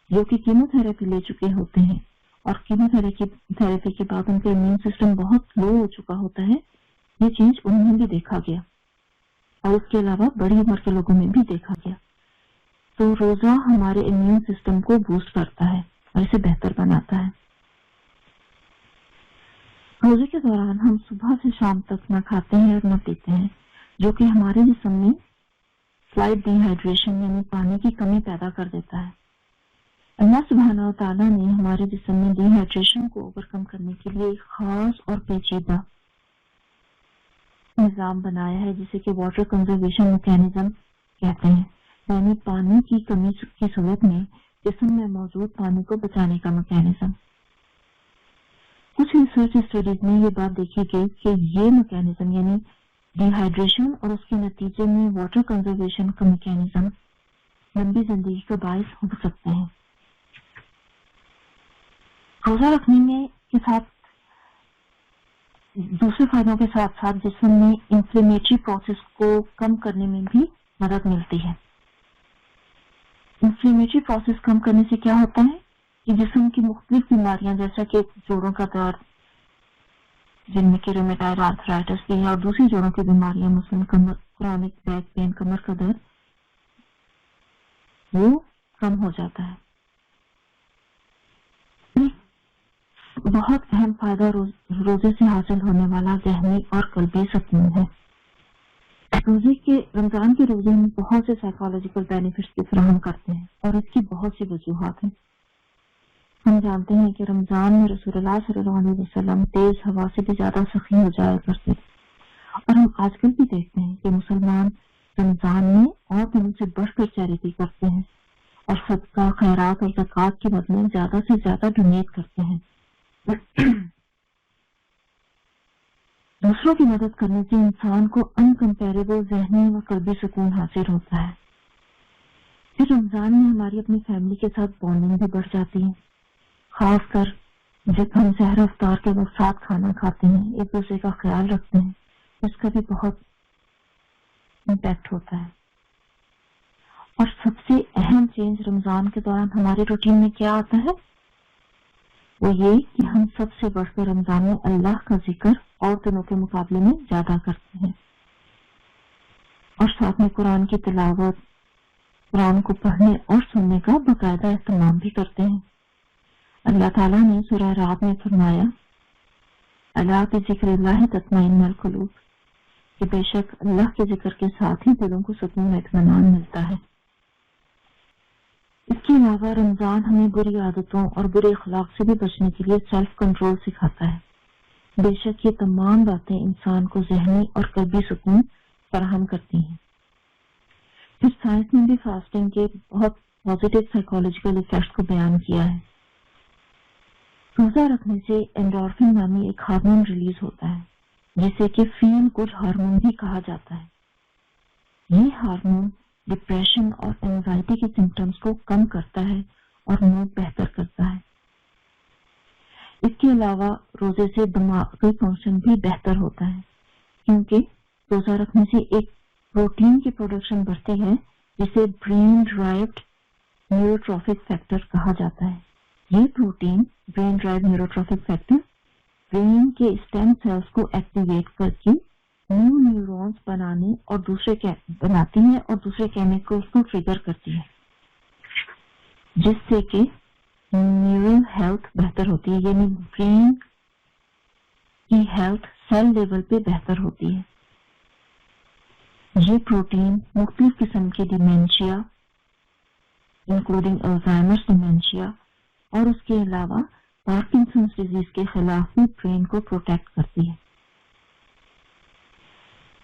جو کہ کیمو تھراپی لے چکے ہوتے ہیں اور کیمو تھراپی کے بعد ان کا امیون سسٹم بہت لو ہو چکا ہوتا ہے، یہ چینج ان میں بھی دیکھا گیا اور اس کے علاوہ بڑی عمر کے لوگوں میں بھی دیکھا گیا۔ تو روزہ ہمارے امیون سسٹم کو بوسٹ کرتا ہے اور اسے بہتر بناتا ہے۔ روزے کے دوران ہم صبح سے شام تک نہ کھاتے ہیں اور نہ پیتے ہیں، جو کہ ہمارے جسم میں سلائٹ ڈی ہائیڈریشن یعنی پانی کی کمی پیدا کر دیتا ہے۔ اللہ سبحانہ و تعالیٰ نے ہمارے جسم میں ڈی ہائیڈریشن کو اوورکم کرنے کے لیے ایک خاص اور پیچیدہ نظام بنایا ہے جسے کہ واٹر کنزرویشن میکینزم کہتے ہیں، یعنی پانی کی کمی کی صورت میں جسم میں موجود پانی کو بچانے کا میکینزم۔ کچھ ریسرچ اسٹڈیز میں یہ بات دیکھی گئی کہ یہ میکینزم یعنی ڈی ہائیڈریشن اور اس کے نتیجے میں واٹر کنزرویشن کا میکینزم لمبی زندگی کا باعث ہو سکتے ہیں۔ روزہ رکھنے میں کے ساتھ دوسرے فائدوں کے ساتھ ساتھ جسم میں انفلیمیٹری پروسیس کو کم کرنے میں بھی مدد ملتی ہے۔ انفلیمیٹری پروسیس کم کرنے سے کیا ہوتا ہے کہ جسم کی مختلف بیماریاں جیسا کہ جوڑوں کا درد، جن میں کہ رومیٹائڈ آرتھرائٹس بھی ہے، اور دوسری جوڑوں کی بیماریاں مثلاً کرونک بیک پین، کمر کا درد، وہ کم ہو جاتا ہے۔ بہت اہم فائدہ روزے سے حاصل ہونے والا ذہنی اور قلبی سکون ہے۔ رمضان کے روزے ہمیں بہت سے سائیکالوجیکل بینیفٹس بھی فراہم کرتے ہیں اور اس کی بہت سی وجوہات ہیں۔ ہم جانتے ہیں کہ رمضان میں رسول اللہ صلی اللہ علیہ وسلم تیز ہوا سے بھی زیادہ سخی ہو جایا کرتے تھے، اور ہم آج کل بھی دیکھتے ہیں کہ مسلمان رمضان میں اور دنوں سے بڑھ کر چیریٹی کرتے ہیں اور صدقہ، خیرات اور زکوٰۃ کے بدلے زیادہ سے زیادہ ڈونیٹ کرتے ہیں۔ دوسروں کی مدد کرنے سے انسان کو انکمپیریبل ذہنی اور قلبی سکون حاصل ہوتا ہے۔ پھر رمضان میں ہماری اپنی فیملی کے ساتھ بانڈنگ بھی بڑھ جاتی ہے، خاص کر جب ہم سحر افطار کے وقت ساتھ کھانا کھاتے ہیں، ایک دوسرے کا خیال رکھتے ہیں، اس کا بھی بہت امپیکٹ ہوتا ہے۔ اور سب سے اہم چینج رمضان کے دوران ہمارے روٹین میں کیا آتا ہے، وہ یہ کہ ہم سب سے بڑھ کر رمضان میں اللہ کا ذکر اور دنوں کے مقابلے میں زیادہ کرتے ہیں، اور ساتھ میں قرآن کی تلاوت، قرآن کو پڑھنے اور سننے کا باقاعدہ اہتمام بھی کرتے ہیں۔ اللہ تعالیٰ نے سورہ رعد میں فرمایا، الا بذکر اللہ تطمئن القلوب، کہ بے شک اللہ کے ذکر کے ساتھ ہی دلوں کو سکون و اطمینان ملتا ہے۔ اس کے علاوہ رمضان ہمیں بری عادتوں اور برے اخلاق سے بھی بچنے کے لیے سیلف کنٹرول سکھاتا ہے۔ بے شک یہ تمام باتیں انسان کو ذہنی اور قلبی سکون فراہم کرتی ہیں۔ پھر سائنس نے بھی فاسٹنگ کے بہت پازیٹیو سائیکالوجیکل ایفیکٹس کو بیان کیا ہے۔ روزہ رکھنے سے اینڈورفن نامی ایک ہارمون ریلیز ہوتا ہے جسے کہ فیل گڈ ہارمون بھی کہا جاتا ہے۔ یہ ہارمون ڈپریشن اور اینزائٹی کے سمٹمز کو کم کرتا ہے اور موڈ بہتر کرتا ہے۔ اس کے علاوہ روزے سے دماغی فنکشن بھی بہتر ہوتا ہے، کیونکہ روزہ رکھنے سے ایک پروٹین کی پروڈکشن بڑھتی ہے جسے برین ڈرائیوڈ نیوروٹرافک فیکٹر کہا جاتا ہے۔ یہ protein brain derived neurotrophic factor brain کے اسٹیم سیلز کو ایکٹیویٹ کر کے نیو نیورونز بناتی ہے اور دوسرے کیمیکلز کو ٹریگر کرتی ہے، جس سے کہ نیورل ہیلتھ بہتر ہوتی ہے، یعنی برین کی ہیلتھ سیل لیول پہ بہتر ہوتی ہے۔ یہ پروٹین مختلف قسم کے ڈیمینشیا انکلوڈنگ الزائمرز ڈیمینشیا اور اس کے علاوہ پارکنسنز ڈیزیز کے خلاف بھی برین کو پروٹیکٹ کرتی ہے۔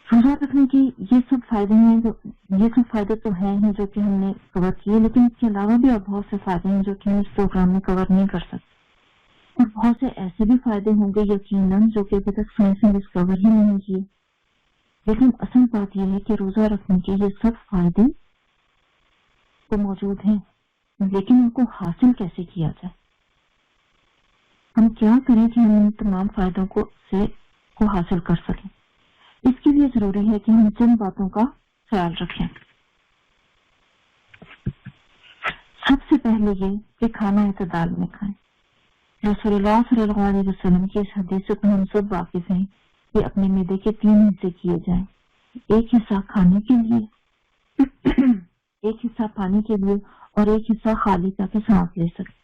روزہ رکھنے کی یہ سب فائدے تو ہیں ہی جو کہ ہم نے کور کیے، لیکن اس کے علاوہ بھی اور بہت سے فائدے ہیں جو کہ ہم اس پروگرام میں کور نہیں کر سکتے، اور بہت سے ایسے بھی فائدے ہوں گے یقیناً جو کہ ابھی تک سائنس نے ڈسکور ہی نہیں کیے۔ لیکن اصل بات یہ ہے کہ روزہ رکھنے کے یہ سب فائدے تو موجود ہیں، لیکن ان کو حاصل کیسے کیا جائے، ہم کیا کریں کہ ہم ان تمام فائدوں کو حاصل کر سکیں۔ اس کے لیے ضروری ہے کہ ہم چند باتوں کا خیال رکھیں۔ سب سے پہلے یہ کہ کھانا اعتدال میں کھائیں۔ رسول اللہ صلی اللہ علیہ وسلم کی اس حدیث سے ہم سب واقف ہیں کہ اپنے معدے کے 3 حصے کیے جائیں، ایک حصہ کھانے کے لیے، ایک حصہ پانی کے لیے اور ایک حصہ خالی تاکہ سانس لے سکے۔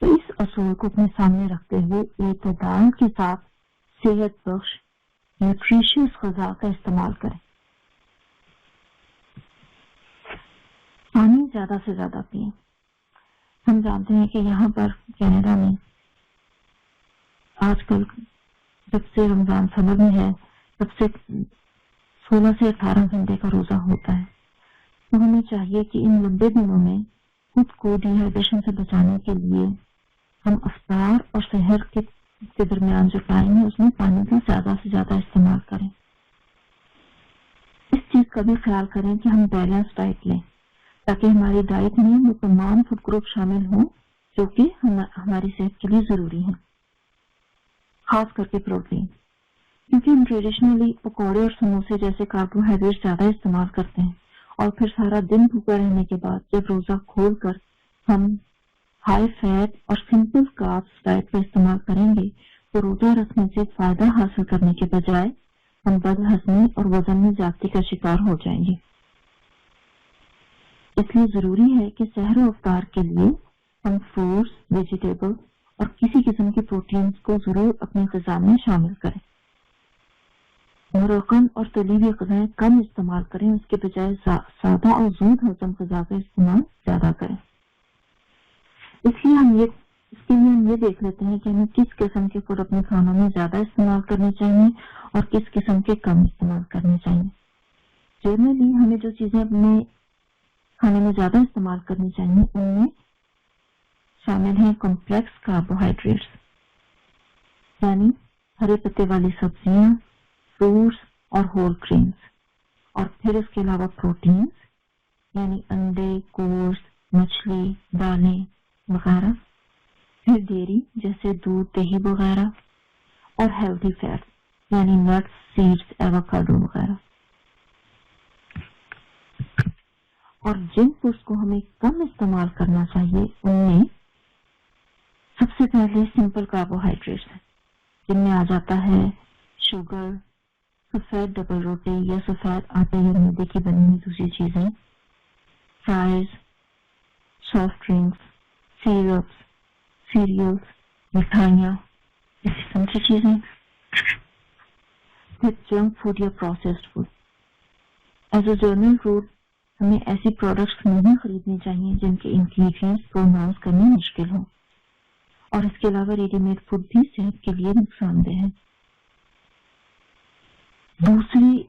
تو اس اصول کو اپنے سامنے رکھتے ہوئے اعتدال کے ساتھ صحت بخش نیوٹریشیس غذا کا استعمال کریں۔ پانی زیادہ سے زیادہ پئیں۔ ہم جانتے ہیں کہ یہاں پر کینیڈا میں آج کل جب سے رمضان سمر میں ہے تب سے 16 سے 18 گھنٹے کا روزہ ہوتا ہے، تو ہمیں چاہیے کہ ان لمبے دنوں میں خود کو ڈی ہائیڈریشن سے بچانے کے لیے ہم افطار اور سحر کے درمیان جو ٹائم ہے اس میں پانی کا زیادہ سے زیادہ استعمال کریں۔ اس چیز کا بھی خیال کریں کہ ہم بیلنس ڈائٹ لیں تاکہ ہماری ڈائٹ میں وہ تمام فوڈ گروپ شامل ہوں جو کہ ہماری صحت کے لیے ضروری ہیں، خاص کر کے پروٹین، کیونکہ ہم ٹریڈیشنلی پکوڑے اور سموسے جیسے کاربوہائیڈریٹ زیادہ استعمال کرتے ہیں، اور پھر سارا دن بھوکا رہنے کے بعد جب روزہ کھول کر ہم ہائی فیٹ اور سمپل کاربس ڈائٹ کا استعمال کریں گے تو روزہ رکھنے سے فائدہ حاصل کرنے کے بجائے ہم بد ہضمی اور وزن میں زیادتی کا شکار ہو جائیں گے۔ اس لیے ضروری ہے کہ سحر و افطار کے لیے ہم فروٹس، ویجیٹیبل اور کسی قسم کی پروٹینز کو ضرور اپنی غذا میں شامل کریں۔ مرغن اور تلی ہوئی غذائیں کم استعمال کریں، اس کے بجائے سادہ اور زود ہضم غذا کا استعمال زیادہ کریں۔ اس کے لیے ہم یہ دیکھ لیتے ہیں کہ ہمیں کس قسم کے فوڈ اپنے کھانوں میں زیادہ استعمال کرنے چاہیے اور کس قسم کے کم استعمال کرنے چاہیے۔ جنرلی ہمیں جو چیزیں اپنے کھانے میں زیادہ استعمال کرنی چاہیے ان میں شامل ہیں کمپلیکس کاربوہائیڈریٹس، یعنی ہرے پتے والی سبزیاں، فروٹس اور ہول گرینز، اور پھر اس کے علاوہ پروٹینز یعنی انڈے، گوشت، مچھلی، دالیں وغیرہ، پھر ڈیری جیسے دودھ، دہی وغیرہ، اور ہیلتھی فیٹس یعنی نٹس، سیڈز، ایووکیڈو وغیرہ۔ اور جن فوڈس کو ہمیں کم استعمال کرنا چاہیے ان میں سب سے پہلے سمپل کاربوہائیڈریٹس ہیں، جن میں آ جاتا ہے شوگر، سفید ڈبل روٹی یا سفید آٹے یا میدے کی بنی ہوئی دوسری چیزیں، فرائز، سافٹ ڈرنکس، سیرپس، سیریلس، مٹھائیاں، اس قسم کی چیزیں، پھر جنک فوڈ یا processed food. As a general rule ہمیں ایسی پروڈکٹس نہیں خریدنی چاہیے جن کے انگریڈینٹس پروناؤنس کرنے مشکل ہوں، اور اس کے علاوہ ریڈی میڈ فوڈ بھی صحت کے لیے نقصان دہ ہے۔ دوسری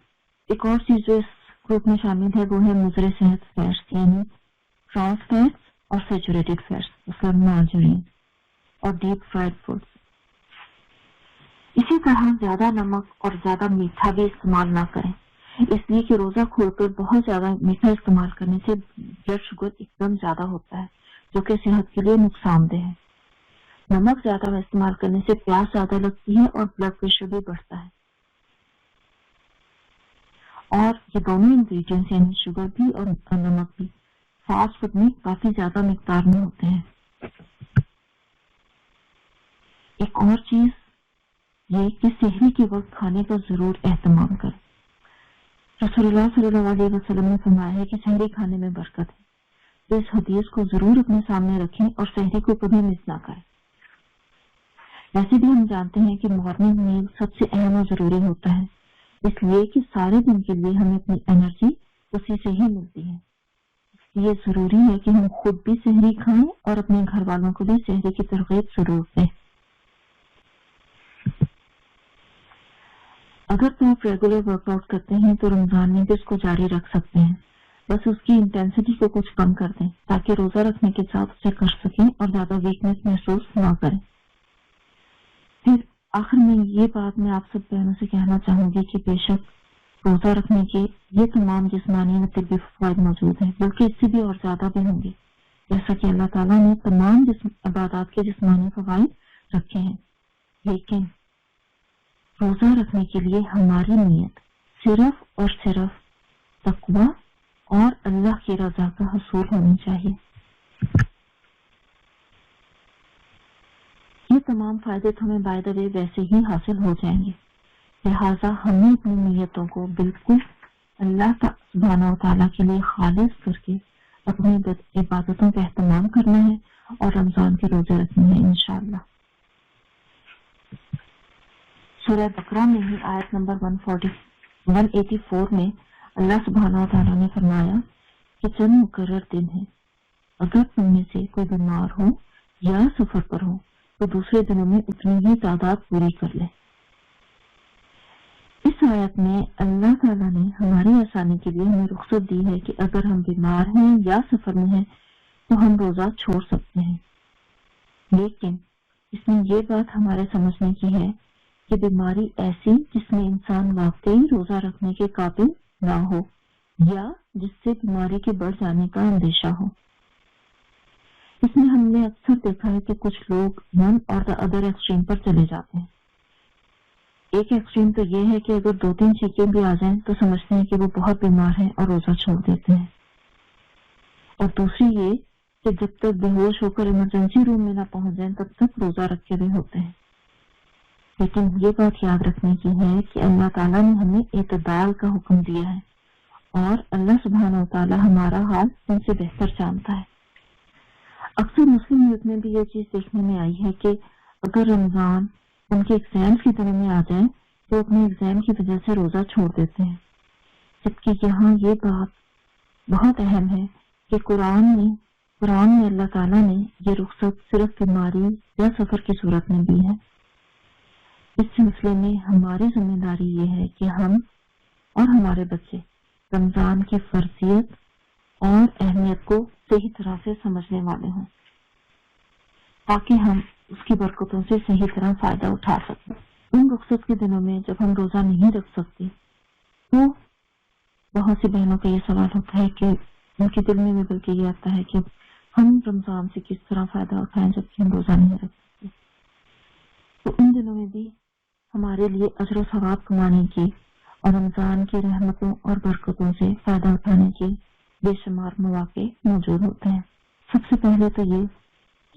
ایک اور چیز جو اس گروپ میں شامل ہے وہ ہے مضر صحت فیٹس، یعنی ٹرانس فیٹس اور سیچوریٹڈ فیٹس، مثلا مارجرین اور ڈیپ فرائڈ فوڈس۔ اسی طرح زیادہ نمک اور زیادہ میٹھا بھی استعمال نہ کریں، اس لیے کہ روزہ کھول کر بہت زیادہ میٹھا استعمال کرنے سے بلڈ شوگر ایک دم زیادہ ہوتا ہے جو کہ صحت کے لیے نقصان دہ ہے۔ نمک زیادہ استعمال کرنے سے پیاس زیادہ لگتی ہے اور بلڈ پریشر بھی بڑھتا ہے، اور یہ دونوں انگریڈینٹس یعنی شوگر بھی اور نمک بھی فاسٹ فوڈ میں کافی زیادہ مقدار میں ہوتے ہیں۔ ایک اور چیز یہ کہ سحری کے وقت کھانے کا ضرور اہتمام کریں۔ رسول اللہ صلی اللہ علیہ وسلم نے فرمایا ہے کہ سحری کھانے میں برکت ہے، تو اس حدیث کو ضرور اپنے سامنے رکھیں اور سحری کو کبھی مس نہ کریں۔ ویسے بھی ہم جانتے ہیں کہ مارننگ میل سب سے اہم اور ضروری ہوتا ہے، اس لیے کہ سارے دن کے لیے ہمیں اپنی انرجی اسی سے ہی ملتی ہے۔ یہ ضروری ہے کہ ہم خود بھی سحری کھائیں اور اپنے گھر والوں کو بھی سحری کی ترغیب ضرور دیں۔ اگر تو آپ ریگولر ورک آؤٹ کرتے ہیں تو رمضان میں بھی اس کو جاری رکھ سکتے ہیں، بس اس کی انٹینسٹی کو کچھ کم کر دیں تاکہ روزہ رکھنے کے ساتھ اسے کر سکیں اور زیادہ ویکنس محسوس نہ کریں۔ پھر آخر میں یہ بات میں آپ سب بہنوں سے کہنا چاہوں گی کہ بے شک روزہ رکھنے کے یہ تمام جسمانی و طبی فوائد موجود ہیں، بلکہ اس سے بھی اور زیادہ بھی ہوں گے، جیسا کہ اللہ تعالیٰ نے تمام عبادات کے جسمانی فوائد رکھے ہیں، لیکن روزہ رکھنے کے لیے ہماری نیت صرف اور صرف تقویٰ اور اللہ کی رضا کا حصول ہونی چاہیے۔ یہ تمام فائدے تو ہمیں بائی دا وے ویسے ہی حاصل ہو جائیں گے، لہٰذا ہمیں اپنی نیتوں کو بالکل اللہ سبحانہ و تعالیٰ کے لیے خالص کر کے اپنی عبادتوں کا اہتمام کرنا ہے اور رمضان کے روزے رکھنے ہیں انشاءاللہ۔ سورہ بقرہ میں ہی آیت نمبر 184 میں اللہ سبحانہ و تعالیٰ نے فرمایا کہ چند مقرر دن ہیں، اگر تم میں سے کوئی بیمار ہو یا سفر پر ہو تو دوسرے دنوں میں اتنی ہی تعداد پوری کر لے۔ اس آیت میں اللہ تعالیٰ نے ہماری آسانی کے لیے ہمیں رخصت دی ہے کہ اگر ہم بیمار ہیں یا سفر میں ہیں تو ہم روزہ چھوڑ سکتے ہیں، لیکن اس میں یہ بات ہمارے سمجھنے کی ہے کہ بیماری ایسی جس میں انسان واقعی روزہ رکھنے کے قابل نہ ہو یا جس سے بیماری کے بڑھ جانے کا اندیشہ ہو۔ اس میں ہم نے اکثر دیکھا ہے کہ کچھ لوگ ون اور دا ادر ایکسٹریم پر چلے جاتے ہیں۔ ایک ایکسٹریم تو یہ ہے کہ اگر 2-3 چیخیں بھی آ جائیں تو سمجھتے ہیں کہ وہ بہت بیمار ہیں اور روزہ چھوڑ دیتے ہیں، اور دوسری یہ کہ جب تک بے ہوش ہو کر ایمرجنسی روم میں نہ پہنچ جائیں تب تک روزہ رکھے ہوئے ہوتے ہیں۔ لیکن یہ بات یاد رکھنے کی ہے کہ اللہ تعالیٰ نے ہمیں اعتدال کا حکم دیا ہے، اور اللہ سبحانہ و تعالیٰ ہمارا حال ان سے بہتر جانتا ہے۔ اکثر مسلم ملک میں بھی یہ چیز دیکھنے میں آئی ہے کہ اگر رمضان ان کے ایگزامز کی دنوں میں آ جائیں تو اپنے ایگزام کی وجہ سے روزہ چھوڑ دیتے ہیں، جبکہ یہاں یہ بات بہت اہم ہے کہ قرآن میں اللہ تعالیٰ نے یہ رخصت صرف بیماری یا سفر کی صورت میں دی ہے۔ اس سلسلے میں ہماری ذمہ داری یہ ہے کہ ہم اور ہمارے بچے رمضان کی فرضیت اور اہمیت کو صحیح طرح سے سمجھنے والے ہوں، تاکہ ہم اس کی برکتوں سے صحیح طرح فائدہ اٹھا سکیں۔ ان رخصت کے دنوں میں جب ہم روزہ نہیں رکھ سکتے تو بہت سی بہنوں کا یہ سوال ہوتا ہے کہ ان کے دل میں بھی بلکہ یہ آتا ہے کہ ہم رمضان سے کس طرح فائدہ اٹھائیں جبکہ ہم روزہ نہیں رکھ سکتے۔ تو ان دنوں میں بھی ہمارے لیے اجر و ثواب کمانے کی اور رمضان کی رحمتوں اور برکتوں سے فائدہ اٹھانے کے بے شمار مواقع موجود ہوتے ہیں۔ سب سے پہلے تو یہ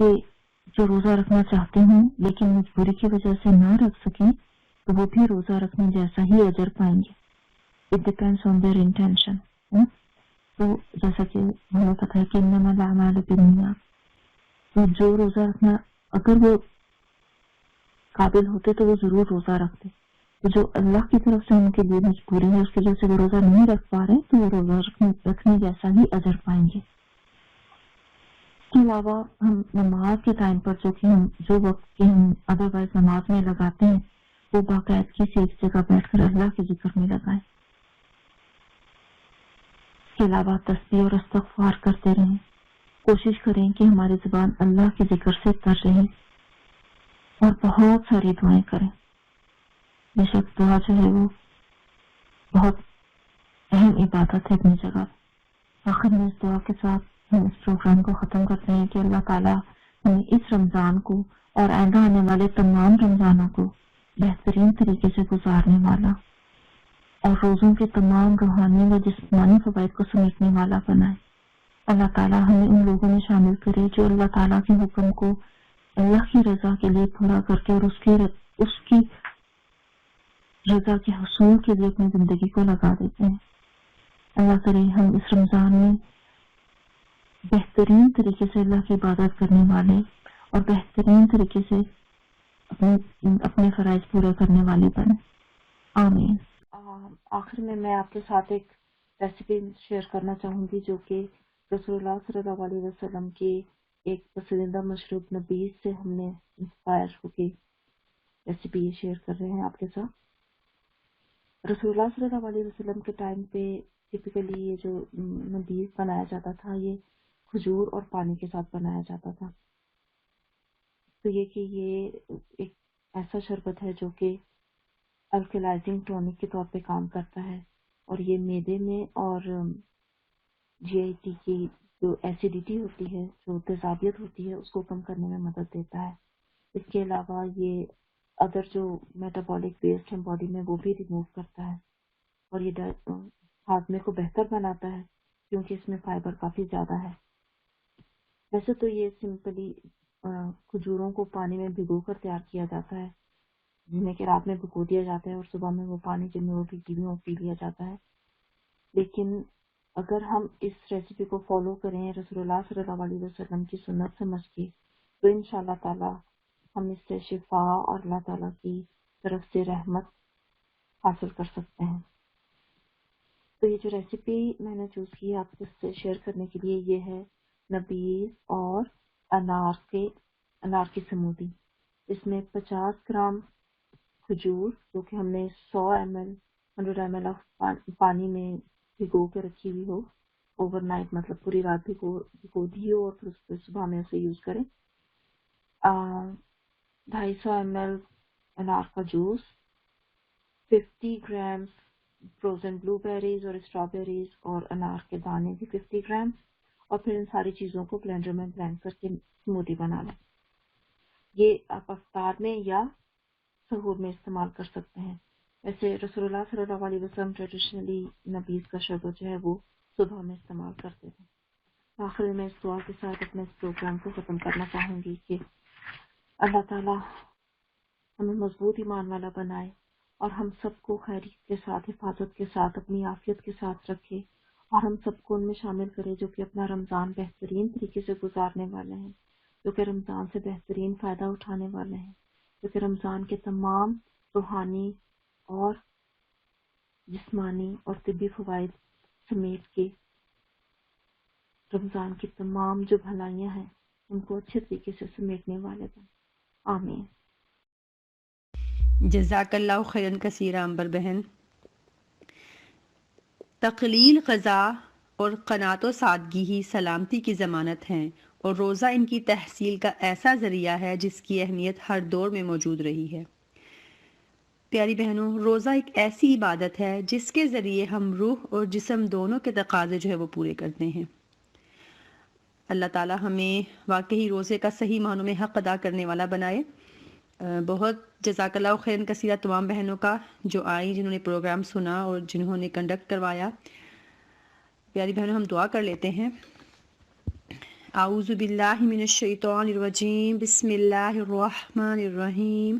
کہ جو روزہ رکھنا چاہتے ہوں لیکن مجبوری کی وجہ سے نہ رکھ سکیں تو وہ بھی روزہ رکھنے جیسا ہی اجر پائیں گے۔ It depends on their intention۔ تو جیسا کہ ہمیں پتہ ہے کہ انما الاعمال بالنیات، تو جو روزہ رکھنا اگر وہ قابل ہوتے تو وہ ضرور روزہ رکھتے، تو جو اللہ کی طرف سے ان کے لیے مجبوری ہے اس کی وجہ سے وہ روزہ نہیں رکھ پا رہے تو وہ روزہ رکھنے جیسا ہی اجر پائیں گے۔ اس کے علاوہ ہم نماز کے ٹائم پر جو وقت کی ہم ادروائز نماز میں لگاتے ہیں وہ باقاعدگی سے ایک جگہ بیٹھ کر اللہ کے ذکر میں لگائیں۔ اس کے علاوہ تسبیح اور استغفار کرتے رہیں، کوشش کریں کہ ہماری زبان اللہ کے ذکر سے تر رہے، اور بہت ساری دعائیں کریں۔ بے شک دعا جو ہے وہ بہت اہم عبادت ہے اپنی جگہ۔ آخر میں اس دعا کے ساتھ ہم اس پروگرام کو ختم کرتے ہیں کہ اللہ تعالیٰ ہمیں اس رمضان کو اور آئندہ آنے والے تمام رمضانوں کو بہترین طریقے سے گزارنے والا اور روزوں کے تمام روحانی و جسمانی فوائد کو سمیٹنے والا بنائے۔ اللہ تعالیٰ ہمیں ان لوگوں میں شامل کرے جو اللہ تعالیٰ کے حکم کو اللہ کی رضا کے لیے پورا کر کے اور اس کی رضا کے حصول کے لیے اپنی زندگی کو لگا دیتے ہیں۔ اللہ کرے ہم اس رمضان میں بہترین طریقے سے اللہ کی عبادت کرنے والے اور بہترین طریقے سے اپنے فرائض پورے کرنے والے بنے۔ آمین۔ آخر میں آپ کے ساتھ ایک ریسیپی شیئر کرنا چاہوں گی جو کہ رسول اللہ صلی اللہ علیہ وسلم کی ایک پسندیدہ مشروب نبیذ سے ہم نے انسپائر ہو کے ریسیپی شیئر کر رہے ہیں آپ کے ساتھ۔ رسول اللہ صلی اللہ علیہ وسلم کے ٹائم پہ ٹپیکلی یہ جو نبیذ بنایا جاتا تھا یہ کھجور اور پانی کے ساتھ بنایا جاتا تھا۔ تو یہ ایک ایسا شربت ہے جو کہ الکلائزنگ ٹونک کے طور پہ کام کرتا ہے، اور یہ معدے میں اور جی آئی ٹی کی جو ایسیڈیٹی ہوتی ہے، جو تیزابیت ہوتی ہے، اس کو کم کرنے میں مدد دیتا ہے۔ اس کے علاوہ یہ ادر جو میٹابولک ویسٹ ہے باڈی میں وہ بھی ریموو کرتا ہے، اور یہ ہاضمے کو بہتر بناتا ہے کیونکہ اس میں فائبر کافی زیادہ ہے۔ ویسے تو یہ سمپلی کھجوروں کو پانی میں بھگو کر تیار کیا جاتا ہے، جنہیں کہ رات میں بھگو دیا جاتا ہے اور صبح میں وہ پانی جن میں وہ بھیگی ہوئی وہ پی لیا جاتا ہے۔ لیکن اگر ہم اس ریسیپی کو فالو کریں رسول اللہ صلی اللہ علیہ وسلم کی سنت سمجھ کے تو انشاءاللہ تعالی ہم اس سے شفا اور اللہ تعالیٰ کی طرف سے رحمت حاصل کر سکتے ہیں۔ تو یہ جو ریسیپی میں نے چوز کی آپ کو سے شیئر کرنے کے لیے یہ ہے نبیذ اور انار کی سمودی۔ اس میں 50 گرام کھجور جو کہ ہم نے 100 ml آف پانی میں بھگو کے رکھی ہوئی ہو اوور نائٹ، مطلب پوری رات بھگو دی ہو اور پھر اس کو صبح میں اسے یوز کریں۔ 250 ml انار کا جوس، 50 گرام فروزن بلو بیریز اور اسٹرابیریز اور انار کے دانے بھی 50 گرام، اور پھر ان ساری چیزوں کو بلینڈر میں بلینڈ کر کے اسمودی بنا لیں۔ یہ آپ افطار میں یا سحور میں استعمال کر سکتے ہیں۔ ویسے رسول اللہ صلی اللہ علیہ وسلم ٹریڈیشنلی نبیز کا شربت جو ہے وہ صبح میں استعمال کرتے تھے۔ آخر میں اس دعا کے ساتھ اپنے اس پروگرام کو ختم کرنا چاہوں گی کہ اللہ تعالیٰ ہمیں مضبوط ایمان والا بنائے اور ہم سب کو خیریت کے ساتھ، حفاظت کے ساتھ، اپنی عافیت کے ساتھ رکھے، اور ہم سب کو ان میں شامل کرے جو کہ اپنا رمضان بہترین طریقے سے گزارنے والے ہیں، جو کہ رمضان سے بہترین فائدہ اٹھانے والے ہیں، جو کہ رمضان کے تمام روحانی اور جسمانی اور طبی فوائد سمیٹ کے رمضان کی تمام جو بھلائیاں ہیں ان کو اچھے طریقے سے سمیٹنے والے بن۔ آمین۔ جزاک اللہ خیرن کثیرا امبر بہن۔ تقلیل غذا اور قناعت و سادگی ہی سلامتی کی ضمانت ہیں، اور روزہ ان کی تحصیل کا ایسا ذریعہ ہے جس کی اہمیت ہر دور میں موجود رہی ہے۔ پیاری بہنوں، روزہ ایک ایسی عبادت ہے جس کے ذریعے ہم روح اور جسم دونوں کے تقاضے جو ہے وہ پورے کرتے ہیں۔ اللہ تعالی ہمیں واقعی روزے کا صحیح معنوں میں حق ادا کرنے والا بنائے۔ بہت جزاک اللہ خیرن کثیرہ تمام بہنوں کا جو آئی، جنہوں نے پروگرام سنا اور جنہوں نے کنڈکٹ کروایا۔ پیاری بہنوں، ہم دعا کر لیتے ہیں۔ اعوذ باللہ من الشیطان الرجیم، بسم اللہ الرحمن الرحیم۔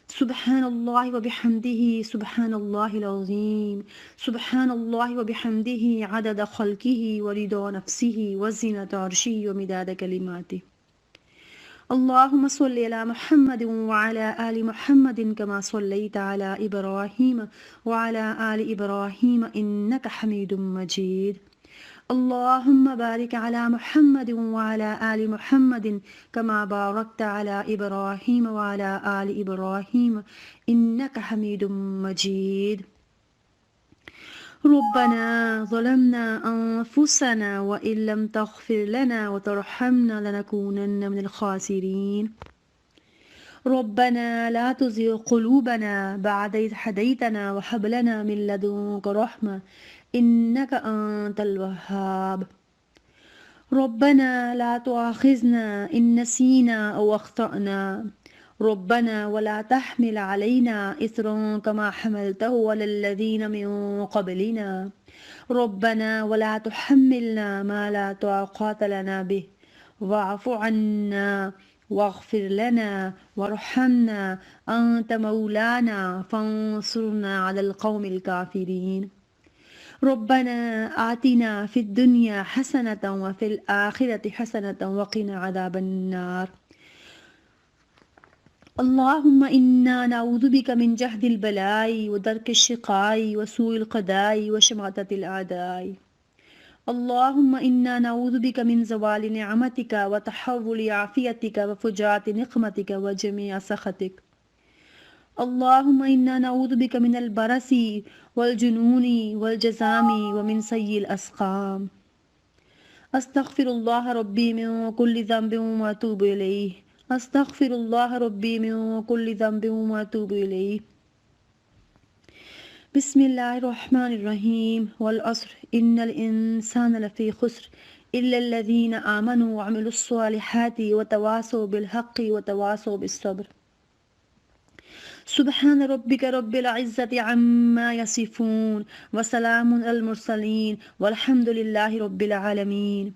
سبحان اللہ وبحمدہ، سبحان اللہ العظیم، سبحان اللہ وبحمدہ عدد خلقہ ورضا نفسہ وزنۃ عرشہ ومداد کلماتہ۔ اللهم صل على محمد وعلى آل محمد كما صليت على إبراهيم وعلى آل إبراهيم إنك حميد مجيد۔ اللهم بارك على محمد وعلى آل محمد كما باركت على إبراهيم وعلى آل إبراهيم إنك حميد مجيد۔ ربنا ظلمنا أنفسنا وإن لم تغفر لنا وترحمنا لنكونن من الخاسرين۔ ربنا لا تزغ قلوبنا بعد إذ هديتنا وهب لنا من لدنك رحمة إنك أنت الوهاب۔ ربنا لا تؤاخذنا إن نسينا أو أخطأنا، ربنا ولا تحمل علينا إصرا كما حملته على الذين من قبلنا، ربنا ولا تحملنا ما لا طاقة لنا به، واعف عنا واغفر لنا وارحمنا أنت مولانا فانصرنا على القوم الكافرين۔ ربنا آتنا في الدنيا حسنة وفي الآخرة حسنة وقنا عذاب النار۔ اللهم إنا نعوذ بك من جهد البلاء ودرك الشقاء وسوء القضاء وشماتة الأعداء۔ اللهم إنا نعوذ بك من زوال نعمتك وتحول عافيتك وفجاءة نقمتك وجميع سخطك۔ اللهم إنا نعوذ بك من البرص والجنون والجذام ومن سيء الأسقام۔ أستغفر الله ربي من كل ذنب وأتوب إليه، أستغفر الله ربي من كل ذنب وأتوب إليه۔ بسم الله الرحمن الرحيم، والعصر إن الإنسان لفي خسر إلا الذين آمنوا وعملوا الصالحات وتواصوا بالحق وتواصوا بالصبر۔ سبحان ربك رب العزة عما يصفون وسلام على المرسلين والحمد لله رب العالمين۔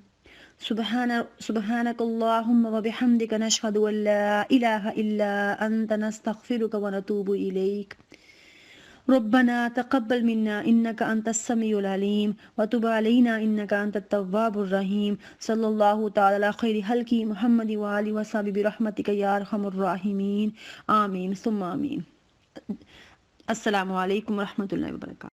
سبحانك اللهم وبحمدك نشهد أن لا إله إلا أنت نستغفرك ونتوب إليك۔ ربنا تقبل منا إنك أنت السميع العليم وتب علينا إنك أنت التواب الرحيم۔ صلى الله تعالى على خير خلقه محمد وآله وصحبه برحمتك يا أرحم الراحمين، آمين ثم آمين۔ السلام علیکم ورحمۃ اللہ وبرکاتہ۔